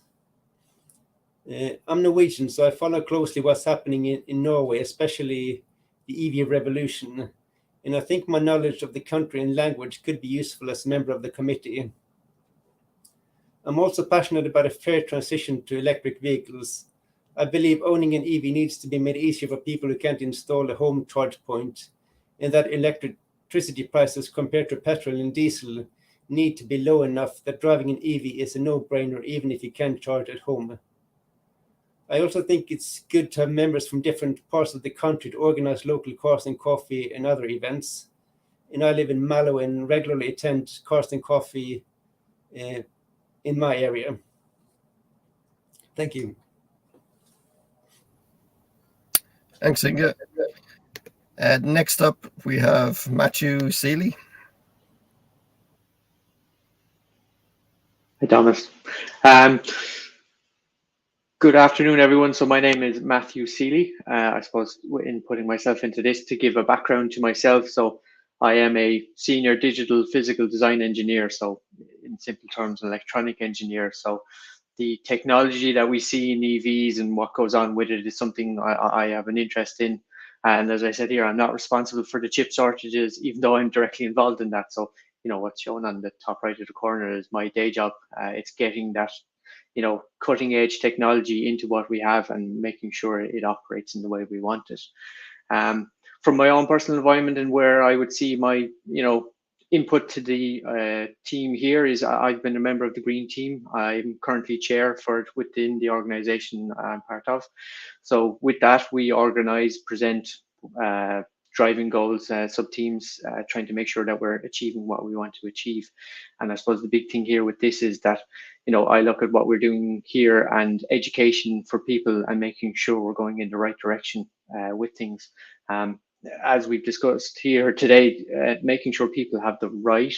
I'm Norwegian, so I follow closely what's happening in Norway, especially the EV revolution. And I think my knowledge of the country and language could be useful as a member of the committee. I'm also passionate about a fair transition to electric vehicles. I believe owning an EV needs to be made easier for people who can't install a home charge point, and that electricity prices compared to petrol and diesel need to be low enough that driving an EV is a no-brainer even if you can't charge at home. I also think it's good to have members from different parts of the country to organize local Cars and Coffee and other events. And I live in Mallow and regularly attend Cars and Coffee in my area. Thank you. Thanks, Inga. Next up, we have Matthew Seeley. Hi, Thomas. Good afternoon, everyone. So my name is Matthew Seeley. I suppose in putting myself into this to give a background to myself. So I am a senior digital physical design engineer, so in simple terms, an electronic engineer. So the technology that we see in EVs and what goes on with it is something I have an interest in. And as I said here, I'm not responsible for the chip shortages, even though I'm directly involved in that. So, what's shown on the top right of the corner is my day job. It's getting that, cutting edge technology into what we have and making sure it operates in the way we want it. From my own personal environment and where I would see my, input to the team here is I've been a member of the Green Team. I'm currently chair for it within the organization I'm part of. So with that, we organize, present driving goals, sub-teams, trying to make sure that we're achieving what we want to achieve. And I suppose the big thing here with this is that, I look at what we're doing here and education for people and making sure we're going in the right direction with things. As we've discussed here today, making sure people have the right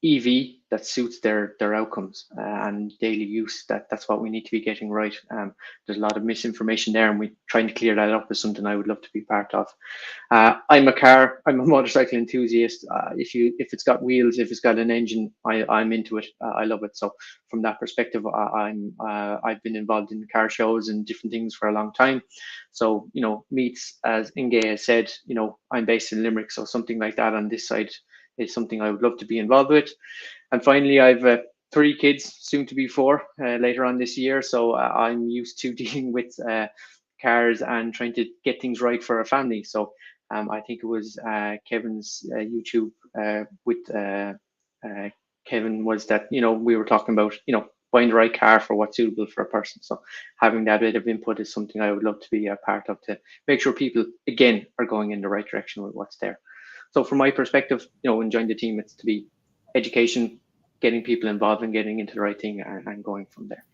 EV that suits their outcomes and daily use. That's what we need to be getting right. There's a lot of misinformation there, and we're trying to clear that up is something I would love to be part of. I'm a motorcycle enthusiast. If it's got wheels, if it's got an engine, I'm into it. I love it. So from that perspective, I've been involved in car shows and different things for a long time. So meets, as Inge has said, I'm based in Limerick, so something like that on this side is something I would love to be involved with. And finally, I've 3 kids, soon to be 4, later on this year. So I'm used to dealing with cars and trying to get things right for a family. So I think it was Kevin's YouTube with Kevin was that, we were talking about, buying the right car for what's suitable for a person. So having that bit of input is something I would love to be a part of to make sure people, again, are going in the right direction with what's there. So from my perspective, enjoying the team, it's to be education, getting people involved and getting into the right thing and going from there.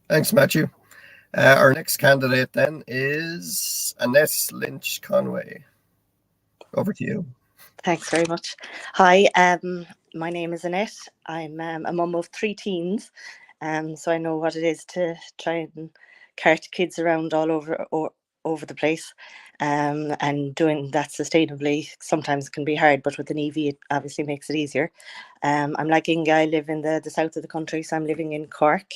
Thanks, Matthew. Our next candidate then is Annette Lynch-Conway. Over to you. Thanks very much. Hi, my name is Annette. I'm a mum of 3 teens, so I know what it is to try and cart kids around all over the place, and doing that sustainably sometimes can be hard, but with an EV it obviously makes it easier. I'm like Inga, I live in the south of the country, so I'm living in Cork.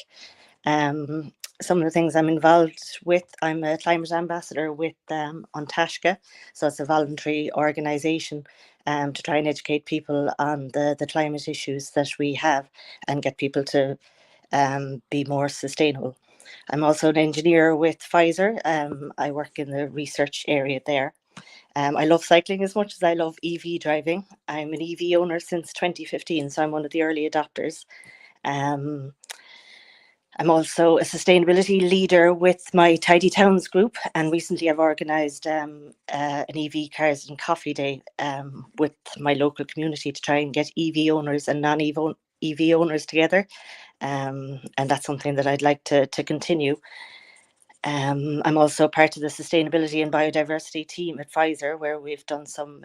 Some of the things I'm involved with, I'm a climate ambassador with Untashka, so it's a voluntary organisation to try and educate people on the climate issues that we have and get people to be more sustainable. I'm also an engineer with Pfizer. I work in the research area there. I love cycling as much as I love EV driving. I'm an EV owner since 2015, so I'm one of the early adopters. I'm also a sustainability leader with my Tidy Towns group, and recently I've organised an EV Cars and Coffee Day with my local community to try and get EV owners and non-EV owners together, and that's something that I'd like to continue. I'm also part of the sustainability and biodiversity team at Pfizer, where we've done some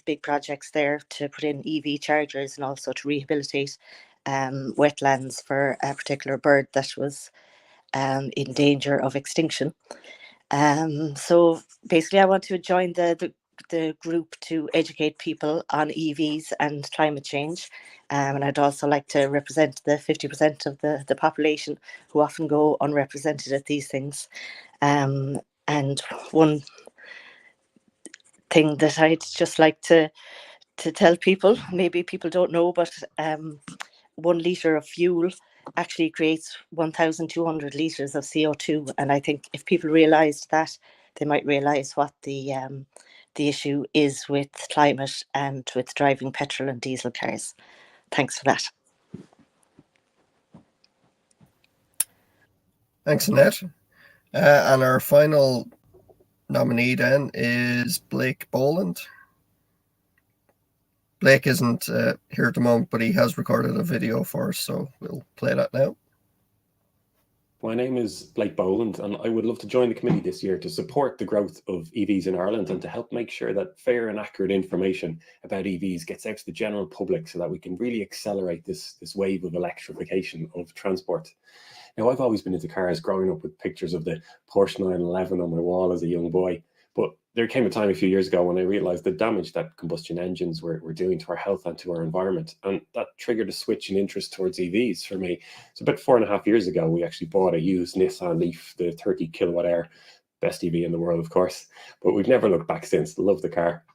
big projects there to put in EV chargers and also to rehabilitate wetlands for a particular bird that was in danger of extinction. So basically I want to join the group to educate people on EVs and climate change, and I'd also like to represent the 50% of the population who often go unrepresented at these things. And one thing that I'd just like to tell people, maybe people don't know, but 1 litre of fuel actually creates 1,200 litres of CO2. And I think if people realised that, they might realise what the issue is with climate and with driving petrol and diesel cars. Thanks for that. Thanks, Annette. And our final nominee then is Blake Boland. Blake isn't here at the moment, but he has recorded a video for us, so we'll play that now. My name is Blake Boland, and I would love to join the committee this year to support the growth of EVs in Ireland and to help make sure that fair and accurate information about EVs gets out to the general public so that we can really accelerate this wave of electrification of transport. Now, I've always been into cars, growing up with pictures of the Porsche 911 on my wall as a young boy. But there came a time a few years ago when I realized the damage that combustion engines were doing to our health and to our environment. And that triggered a switch in interest towards EVs for me. So about 4.5 years ago, we actually bought a used Nissan Leaf, the 30 kilowatt hour, best EV in the world, of course. But we've never looked back since. Love the car.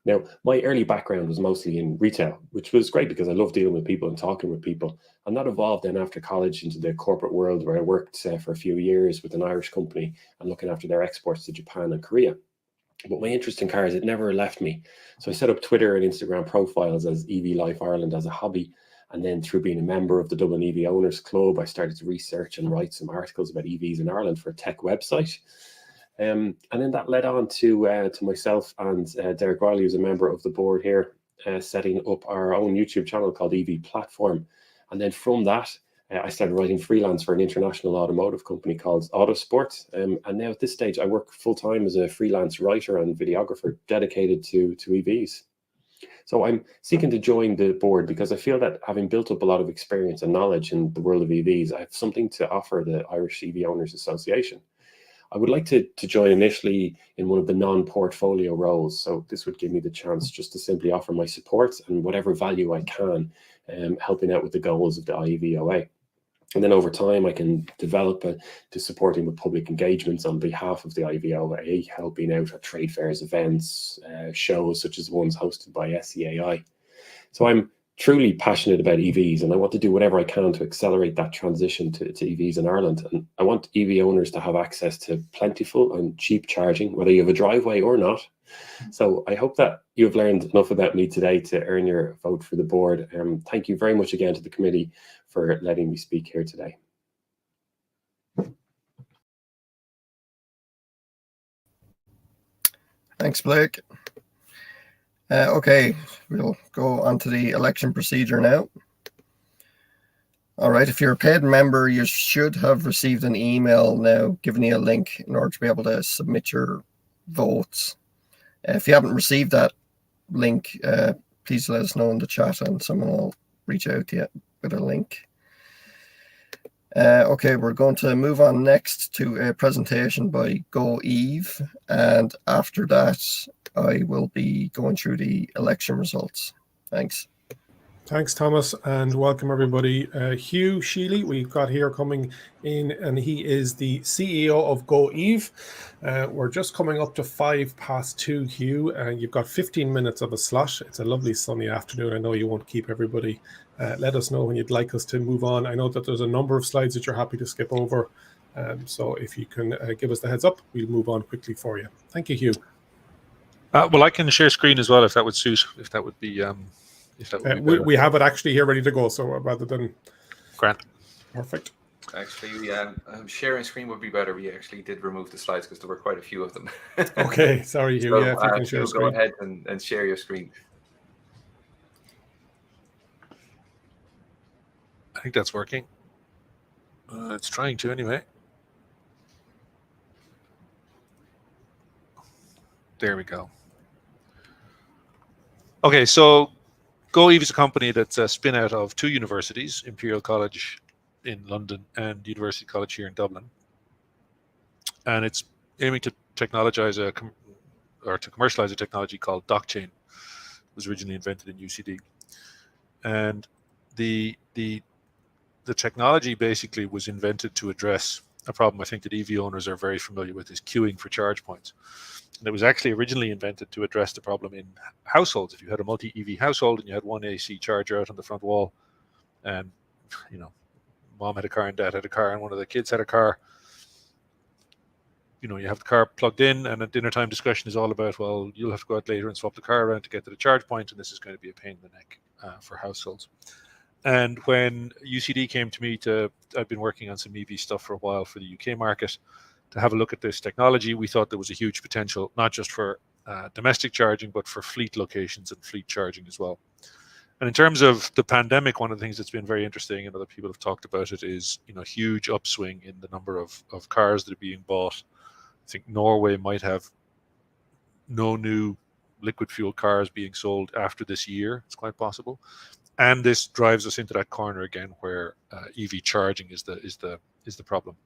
Now, my early background was mostly in retail, which was great because I love dealing with people and talking with people. And that evolved then after college into the corporate world, where I worked for a few years with an Irish company and looking after their exports to Japan and Korea. But my interest in cars, it never left me. So I set up Twitter and Instagram profiles as EV Life Ireland as a hobby. And then through being a member of the Dublin EV Owners Club, I started to research and write some articles about EVs in Ireland for a tech website. And then that led on to myself and Derek Reilly, who's a member of the board here, setting up our own YouTube channel called EV Platform. And then from that, I started writing freelance for an international automotive company called Autosport. And now at this stage, I work full-time as a freelance writer and videographer dedicated to EVs. So I'm seeking to join the board because I feel that having built up a lot of experience and knowledge in the world of EVs, I have something to offer the Irish EV Owners Association. I would like to join initially in one of the non-portfolio roles. So this would give me the chance just to simply offer my support and whatever value I can, helping out with the goals of the IEVOA. And then over time, I can develop to supporting with public engagements on behalf of the IEVOA, helping out at trade fairs, events, shows such as the ones hosted by SEAI. So I'm truly passionate about EVs, and I want to do whatever I can to accelerate that transition to EVs in Ireland. And I want EV owners to have access to plentiful and cheap charging, whether you have a driveway or not. So I hope that you've learned enough about me today to earn your vote for the board. Thank you very much again to the committee for letting me speak here today. Thanks, Blake. Okay, we'll go on to the election procedure now. All right, if you're a paid member, you should have received an email now giving you a link in order to be able to submit your votes. If you haven't received that link, please let us know in the chat and someone will reach out to you with a link. Okay, we're going to move on next to a presentation by Go Eve, and after that, I will be going through the election results. Thanks. Thanks, Thomas, and welcome everybody. Hugh Sheehy, we've got here coming in, and he is the CEO of Go Eve. We're just coming up to 2:05, Hugh, and you've got 15 minutes of a slot. It's a lovely sunny afternoon. I know you won't keep everybody. Let us know when you'd like us to move on. I know that there's a number of slides that you're happy to skip over. So if you can give us the heads up, we'll move on quickly for you. Thank you, Hugh. Well, I can share screen as well if that would suit, if that would be we have it actually here ready to go, so rather than grant. Perfect. Actually, sharing screen would be better. We actually did remove the slides because there were quite a few of them. Okay, sorry, Hugh. So, yeah, if you can share screen. Go ahead and share your screen. I think that's working. It's trying to anyway. There we go. Okay, so Go Eve is a company that's a spin out of two universities, Imperial College in London and University College here in Dublin. And it's aiming to commercialize a technology called DocChain. It was originally invented in UCD. And the technology basically was invented to address a problem I think that EV owners are very familiar with, is queuing for charge points. And it was actually originally invented to address the problem in households. If you had a multi-EV household and you had one AC charger out on the front wall, and mom had a car and dad had a car and one of the kids had a car, you have the car plugged in, and at dinner time discussion is all about, well, you'll have to go out later and swap the car around to get to the charge point, and this is going to be a pain in the neck for households. And when UCD came to me I'd been working on some EV stuff for a while for the UK market, to have a look at this technology, we thought there was a huge potential, not just for domestic charging, but for fleet locations and fleet charging as well. And in terms of the pandemic, one of the things that's been very interesting, and other people have talked about it, is huge upswing in the number of cars that are being bought. I think Norway might have no new liquid fuel cars being sold after this year. It's quite possible. And this drives us into that corner again where EV charging is the problem.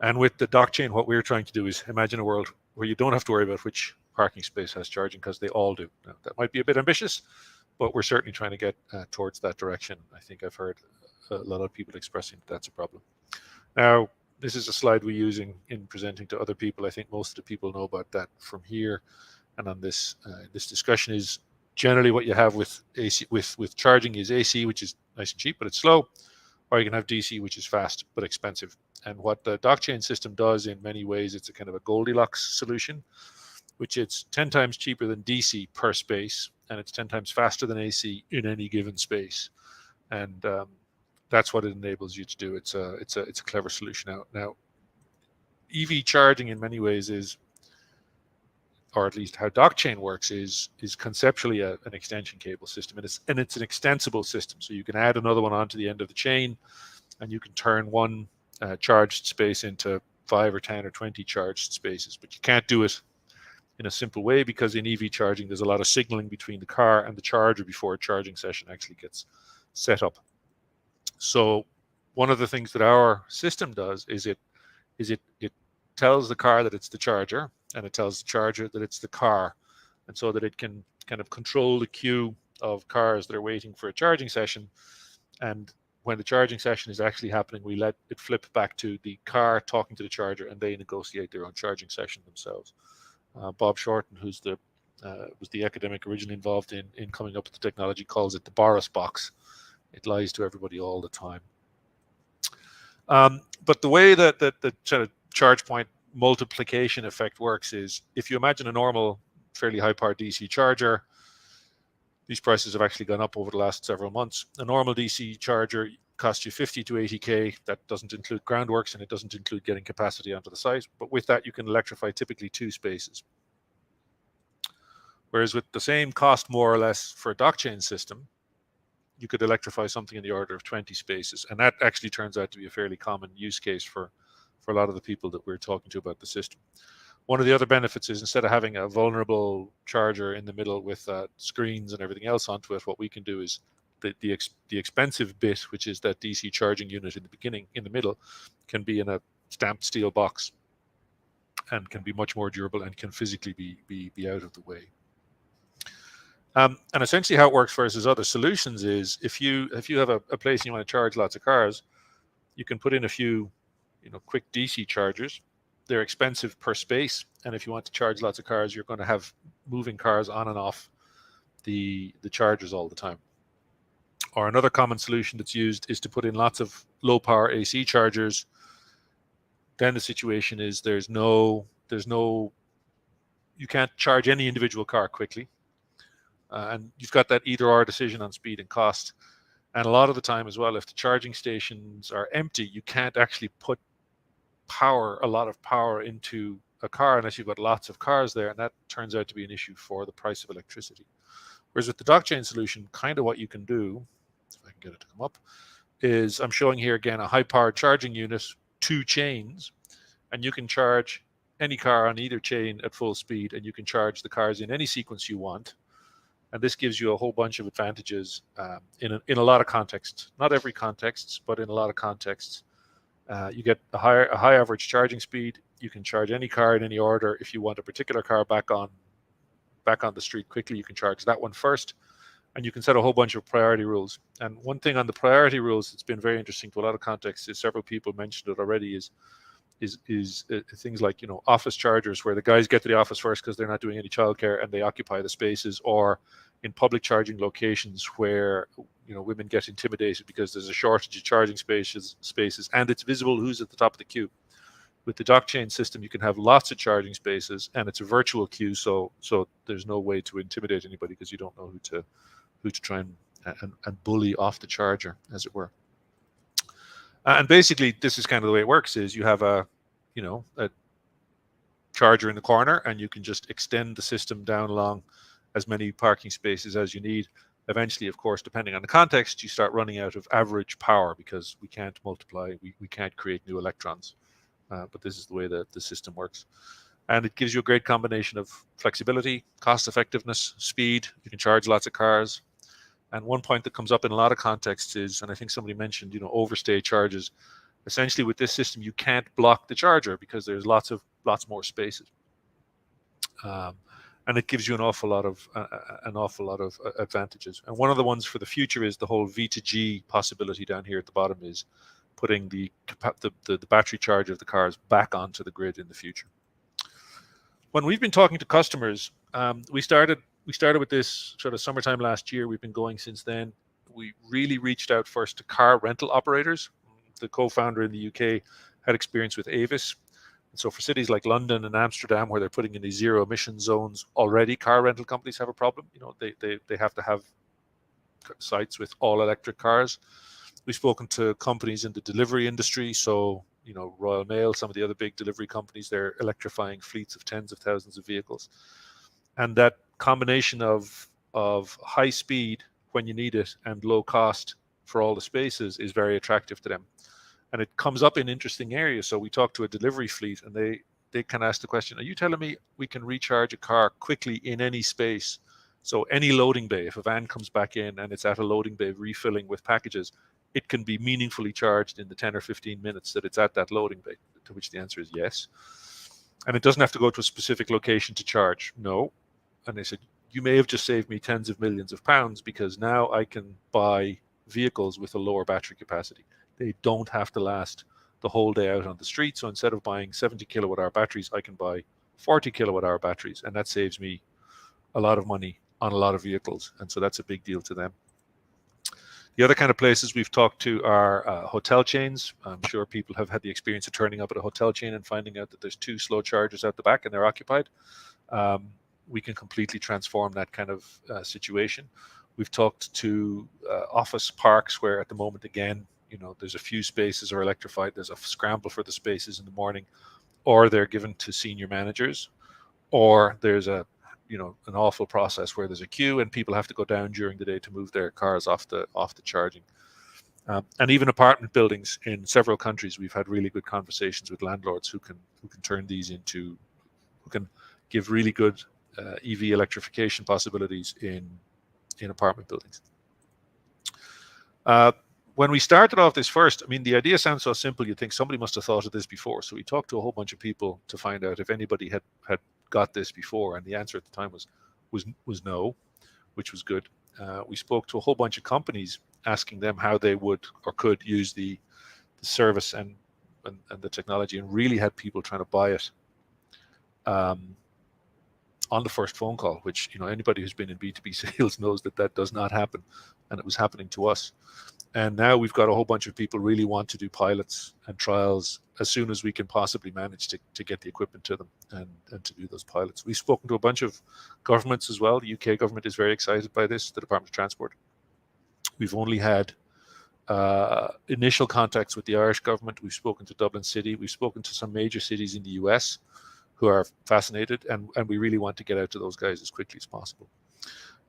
And with the dock chain, what we're trying to do is imagine a world where you don't have to worry about which parking space has charging, because they all do. Now, that might be a bit ambitious, but we're certainly trying to get towards that direction. I think I've heard a lot of people expressing that's a problem. Now, this is a slide we use in presenting to other people. I think most of the people know about that from here. And on this this discussion is generally what you have with AC with charging is AC, which is nice and cheap, but it's slow, or you can have DC, which is fast but expensive. And what the dock chain system does in many ways, it's a kind of a Goldilocks solution, which it's 10 times cheaper than DC per space, and it's 10 times faster than AC in any given space. And that's what it enables you to do. It's a clever solution. Now, EV charging in many ways is, or at least how dock chain works, is conceptually an extension cable system, and it's an extensible system. So you can add another one onto the end of the chain, and you can turn one charged space into 5 or 10 or 20 charged spaces. But you can't do it in a simple way, because in EV charging there's a lot of signaling between the car and the charger before a charging session actually gets set up. So one of the things that our system does is it tells the car that it's the charger, and it tells the charger that it's the car, and so that it can kind of control the queue of cars that are waiting for a charging session. And when the charging session is actually happening, we let it flip back to the car talking to the charger, and they negotiate their own charging session themselves. Bob Shorten, who's was the academic originally involved in coming up with the technology, calls it the Boris box. It lies to everybody all the time. But the way that the sort of charge point multiplication effect works is, if you imagine a normal, fairly high-powered DC charger, these prices have actually gone up over the last several months. A normal DC charger costs you 50 to 80K. That doesn't include groundworks, and it doesn't include getting capacity onto the site. But with that, you can electrify typically 2 spaces. Whereas with the same cost, more or less, for a dock chain system, you could electrify something in the order of 20 spaces. And that actually turns out to be a fairly common use case for a lot of the people that we're talking to about the system. One of the other benefits is, instead of having a vulnerable charger in the middle with screens and everything else onto it, what we can do is the expensive bit, which is that DC charging unit in the beginning, in the middle, can be in a stamped steel box and can be much more durable and can physically be out of the way. And essentially how it works versus other solutions is, if you have a place and you want to charge lots of cars, you can put in a few quick DC chargers. They're expensive per space, and if you want to charge lots of cars, you're going to have moving cars on and off the chargers all the time. Or another common solution that's used is to put in lots of low power AC chargers. Then the situation is you can't charge any individual car quickly, and you've got that either or decision on speed and cost. And a lot of the time as well, if the charging stations are empty, you can't actually put a lot of power into a car unless you've got lots of cars there, and that turns out to be an issue for the price of electricity. Whereas with the dock chain solution, kind of what you can do, if I can get it to come up, is I'm showing here again a high-powered charging unit, 2 chains, and you can charge any car on either chain at full speed, and you can charge the cars in any sequence you want. And this gives you a whole bunch of advantages in a lot of contexts. Not every context, but in a lot of contexts. You get a high average charging speed. You can charge any car in any order. If you want a particular car back on the street quickly, you can charge that one first. And you can set a whole bunch of priority rules. And one thing on the priority rules that's been very interesting to a lot of contexts is, several people mentioned it already, is things like office chargers, where the guys get to the office first because they're not doing any childcare and they occupy the spaces, or in public charging locations where women get intimidated because there's a shortage of charging spaces and it's visible who's at the top of the queue. With the dock chain system, you can have lots of charging spaces, and it's a virtual queue, so there's no way to intimidate anybody, because you don't know who to try and bully off the charger, as it were. And basically, this is kind of the way it works: is you have a charger in the corner, and you can just extend the system down along as many parking spaces as you need. Eventually, of course, depending on the context, you start running out of average power, because we can't multiply, we can't create new electrons. But this is the way that the system works. And it gives you a great combination of flexibility, cost effectiveness, speed. You can charge lots of cars. And one point that comes up in a lot of contexts is, and I think somebody mentioned, overstay charges. Essentially, with this system, you can't block the charger because there's lots more spaces, and it gives you an awful lot of advantages. And one of the ones for the future is the whole V2G possibility down here at the bottom, is putting the battery charge of the cars back onto the grid in the future. When we've been talking to customers, we started with this sort of summertime last year. We've been going since then. We really reached out first to car rental operators. The co-founder in the UK had experience with Avis. And so for cities like London and Amsterdam, where they're putting in these zero emission zones, already car rental companies have a problem. They have to have sites with all electric cars. We've spoken to companies in the delivery industry. So, Royal Mail, some of the other big delivery companies, they're electrifying fleets of tens of thousands of vehicles. And that combination of high speed when you need it and low cost for all the spaces is very attractive to them. And it comes up in interesting areas. So we talked to a delivery fleet, and they can ask the question, are you telling me we can recharge a car quickly in any space? So any loading bay, if a van comes back in and it's at a loading bay refilling with packages, it can be meaningfully charged in the 10 or 15 minutes that it's at that loading bay, to which the answer is yes. And it doesn't have to go to a specific location to charge. No. And they said, you may have just saved me tens of millions of pounds, because now I can buy vehicles with a lower battery capacity. They don't have to last the whole day out on the street. So instead of buying 70 kilowatt hour batteries, I can buy 40 kilowatt hour batteries. And that saves me a lot of money on a lot of vehicles. And so that's a big deal to them. The other kind of places we've talked to are hotel chains. I'm sure people have had the experience of turning up at a hotel chain and finding out that there's 2 slow chargers out the back and they're occupied. We can completely transform that kind of situation. We've talked to office parks where at the moment, again, there's a few spaces are electrified. There's a scramble for the spaces in the morning, or they're given to senior managers, or there's an awful process where there's a queue and people have to go down during the day to move their cars off the charging. And even apartment buildings in several countries, we've had really good conversations with landlords who can turn these into, who can give really good EV electrification possibilities in apartment buildings. When we started off this first, the idea sounds so simple, you'd think somebody must have thought of this before. So we talked to a whole bunch of people to find out if anybody had got this before, and the answer at the time was no, which was good. We spoke to a whole bunch of companies asking them how they would or could use the service and the technology, and really had people trying to buy it on the first phone call, which anybody who's been in B2B sales knows that does not happen, and it was happening to us. And now we've got a whole bunch of people really want to do pilots and trials as soon as we can possibly manage to get the equipment to them and to do those pilots. We've spoken to a bunch of governments as well. The UK government is very excited by this, the Department of Transport. We've only had initial contacts with the Irish government. We've spoken to Dublin City. We've spoken to some major cities in the US who are fascinated, and we really want to get out to those guys as quickly as possible.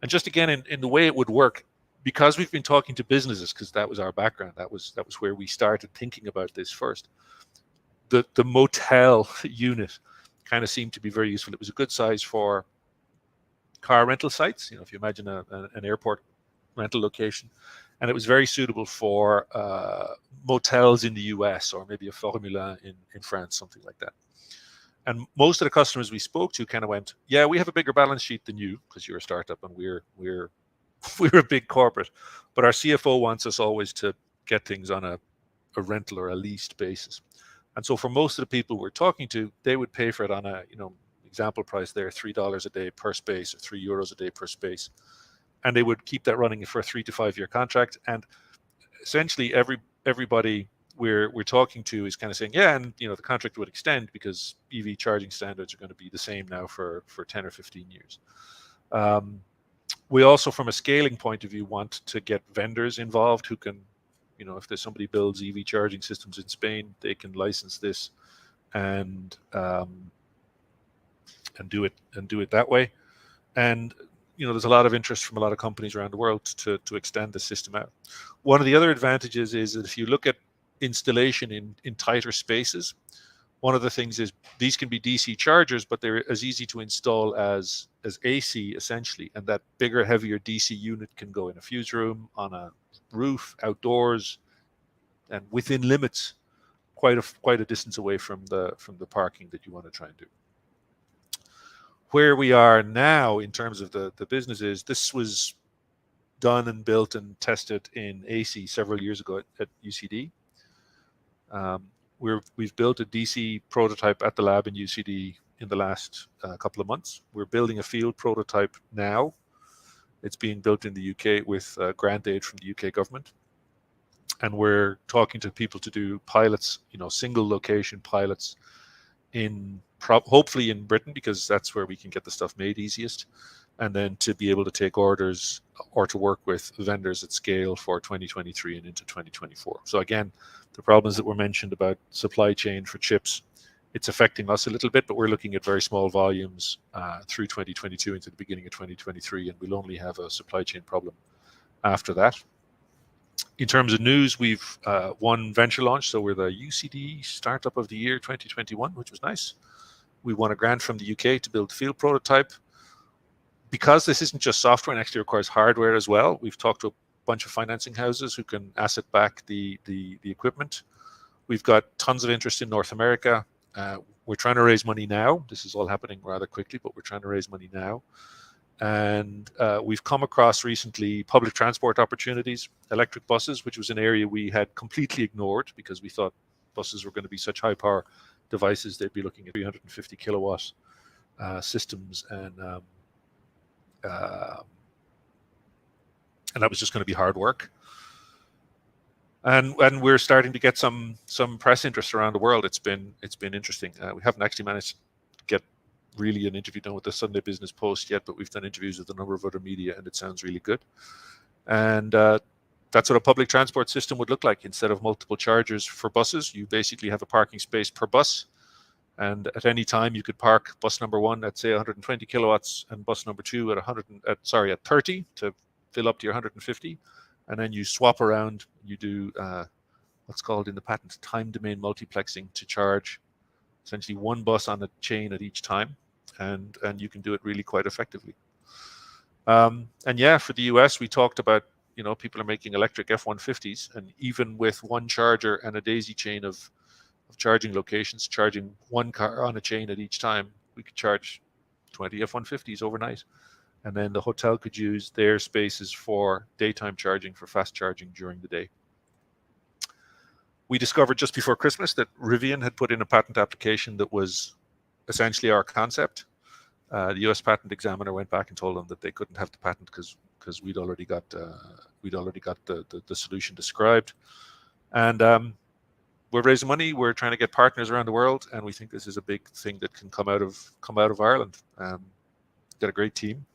And just again, in the way it would work, because we've been talking to businesses, because that was our background, that was where we started thinking about this first. The motel unit kind of seemed to be very useful. It was a good size for car rental sites, if you imagine an airport rental location, and it was very suitable for motels in the US, or maybe a Formula in France, something like that. And most of the customers we spoke to kind of went, yeah, we have a bigger balance sheet than you, because you're a startup and we're a big corporate, but our CFO wants us always to get things on a rental or a leased basis. And so for most of the people we're talking to, they would pay for it on a, example price there, $3 a day per space, or €3 a day per space. And they would keep that running for a 3 to 5 year contract. And essentially everybody we're talking to is kind of saying, yeah, and the contract would extend because EV charging standards are going to be the same now for 10 or 15 years. We also, from a scaling point of view, want to get vendors involved who can, if there's somebody builds EV charging systems in Spain, they can license this and do it that way. And there's a lot of interest from a lot of companies around the world to extend the system out. One of the other advantages is that if you look at installation in tighter spaces, one of the things is these can be DC chargers, but they're as easy to install as AC essentially. And that bigger, heavier DC unit can go in a fuse room, on a roof, outdoors, and within limits quite a distance away from the parking that you want to try and do. Where we are now in terms of the business is, this was done and built and tested in AC several years ago at UCD. We've built a DC prototype at the lab in UCD in the last couple of months. We're building a field prototype now. It's being built in the UK with grant aid from the UK government. And we're talking to people to do pilots, single location pilots hopefully in Britain, because that's where we can get the stuff made easiest, and then to be able to take orders or to work with vendors at scale for 2023 and into 2024. So again, the problems that were mentioned about supply chain for chips, it's affecting us a little bit, but we're looking at very small volumes through 2022 into the beginning of 2023, and we'll only have a supply chain problem after that. In terms of news, we've won venture launch, so we're the UCD Startup of the Year 2021, which was nice. We won a grant from the UK to build a field prototype. Because this isn't just software and actually requires hardware as well, we've talked to a bunch of financing houses who can asset back the equipment. We've got tons of interest in North America. We're trying to raise money now. This is all happening rather quickly, but we're trying to raise money now. And we've come across recently public transport opportunities, electric buses, which was an area we had completely ignored because we thought buses were going to be such high power devices. They'd be looking at 350 kilowatt systems, and that was just going to be hard work. And we're starting to get some press interest around the world. It's been interesting. We haven't actually managed to get really an interview done with the Sunday Business Post yet, but we've done interviews with a number of other media, and it sounds really good. And that's what a public transport system would look like. Instead of multiple chargers for buses, you basically have a parking space per bus. And at any time, you could park bus number 1 at, say, 120 kilowatts and bus number 2 at 30 to fill up to your 150. And then you swap around. You do what's called in the patent time domain multiplexing to charge essentially one bus on a chain at each time. And you can do it really quite effectively. And yeah, for the US, we talked about, people are making electric F-150s, and even with one charger and a daisy chain of charging locations, charging one car on a chain at each time, we could charge 20 F-150s overnight. And then the hotel could use their spaces for daytime charging, for fast charging during the day. We discovered just before Christmas that Rivian had put in a patent application that was essentially our concept. The US patent examiner went back and told them that they couldn't have the patent because we'd already got the solution described. And we're raising money. We're trying to get partners around the world, and we think this is a big thing that can come out of Ireland. Got a great team,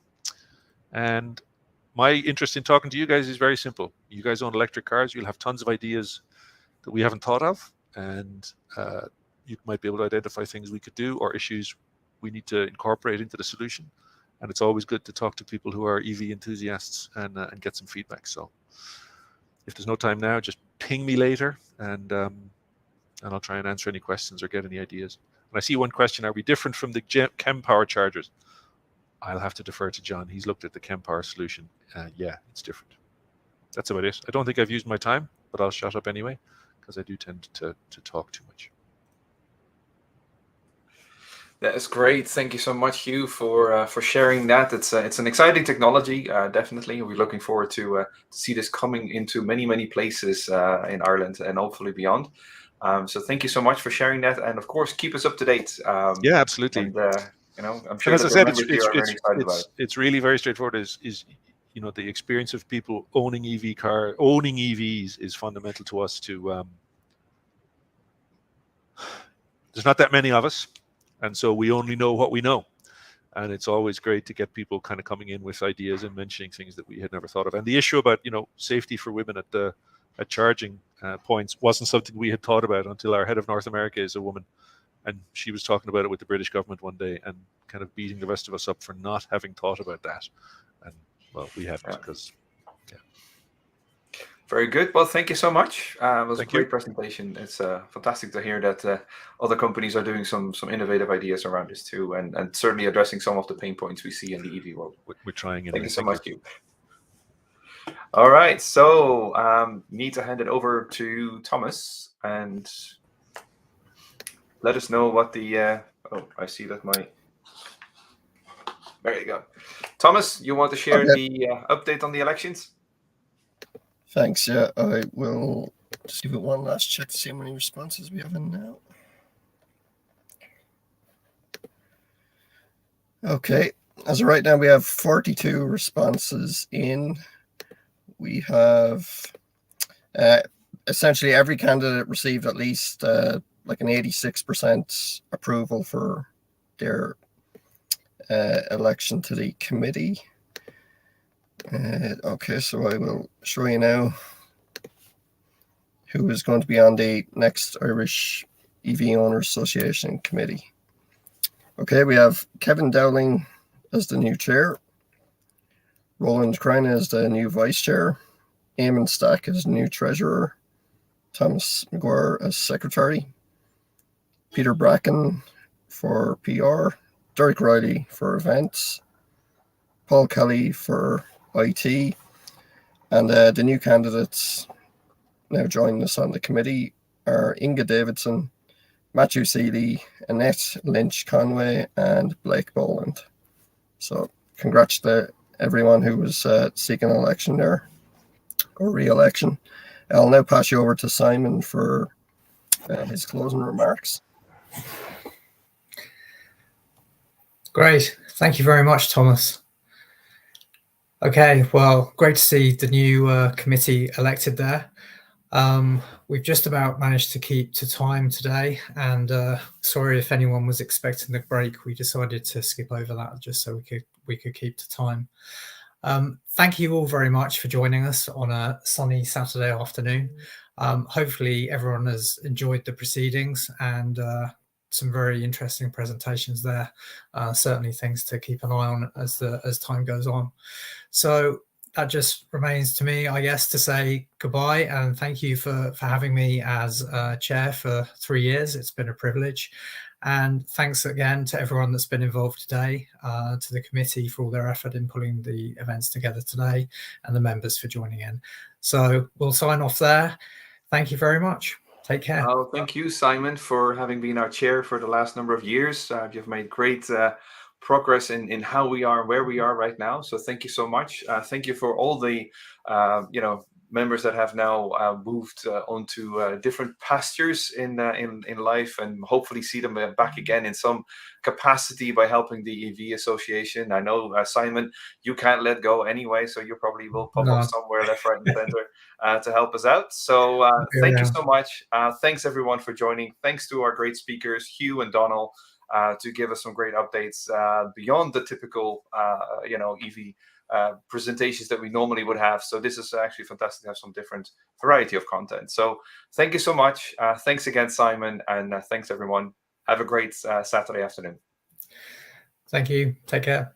and my interest in talking to you guys is very simple. You guys own electric cars. You'll have tons of ideas that we haven't thought of, and you might be able to identify things we could do or issues we need to incorporate into the solution. And it's always good to talk to people who are EV enthusiasts and get some feedback. So if there's no time now, just ping me later, and I'll try and answer any questions or get any ideas. And I see one question: are we different from the Chem Power chargers? I'll have to defer to John. He's looked at the Chem Power solution. Yeah, it's different. That's about it. I don't think I've used my time, but I'll shut up anyway, because I do tend to talk too much. That is great. Thank you so much, Hugh, for sharing that. It's an exciting technology, definitely. We're looking forward to see this coming into many places in Ireland and hopefully beyond. So thank you so much for sharing that, and of course, keep us up to date. Yeah, absolutely. And, I'm sure. And as I said, it's really very straightforward. Is the experience of people owning EVs is fundamental to us. There's not that many of us. And so we only know what we know. And it's always great to get people kind of coming in with ideas and mentioning things that we had never thought of. And the issue about, safety for women at charging points wasn't something we had thought about until our head of North America is a woman. And she was talking about it with the British government one day and kind of beating the rest of us up for not having thought about that. And, well, we haven't because... Very good. Well, thank you so much. It was a great presentation. It's fantastic to hear that other companies are doing some innovative ideas around this too, and certainly addressing some of the pain points we see in the EV world. We're trying. Thank you so much, Hugh. All right, so need to hand it over to Thomas, and let us know what the. Oh, I see that my. There you go. Thomas, you want to share the update on the elections? Thanks. Yeah, I will just give it one last check to see how many responses we have in now. Okay, as of right now, we have 42 responses in. We have essentially every candidate received at least like an 86% approval for their election to the committee. Okay, so I will show you now who is going to be on the next Irish EV Owners Association committee. Okay, we have Kevin Dowling as the new chair, Roland Krein as the new vice chair, Eamon Stack as the new treasurer, Thomas McGuire as secretary, Peter Bracken for PR, Derek Reilly for events, Paul Kelly for IT, and the new candidates now joining us on the committee are Inga Davidson, Matthew Seeley, Annette Lynch-Conway, and Blake Boland. So congrats to everyone who was seeking election there, or re-election. I'll now pass you over to Simon for his closing remarks. Great. Thank you very much, Thomas. Okay, well, great to see the new committee elected there. We've just about managed to keep to time today, and sorry if anyone was expecting the break. We decided to skip over that just so we could keep to time. Thank you all very much for joining us on a sunny Saturday afternoon. Hopefully everyone has enjoyed the proceedings and some very interesting presentations there. Certainly things to keep an eye on as time goes on. So that just remains to me, I guess, to say goodbye and thank you for having me as chair for 3 years. It's been a privilege. And thanks again to everyone that's been involved today, to the committee for all their effort in pulling the events together today, and the members for joining in. So we'll sign off there. Thank you very much. Take care. Oh, thank you, Simon, for having been our chair for the last number of years. You've made great progress in how we are, where we are right now. So thank you so much. Thank you for all the, members that have now moved onto different pastures in life, and hopefully see them back again in some capacity by helping the EV Association. I know, Simon, you can't let go anyway, so you probably will pop up somewhere left, right, and center to help us out. So thank you so much. Thanks everyone for joining. Thanks to our great speakers, Hugh and Donal, to give us some great updates beyond the typical, EV presentations that we normally would have. So this is actually fantastic to have some different variety of content. So thank you so much. Thanks again, Simon, and thanks everyone. Have a great Saturday afternoon. Thank you. Take care.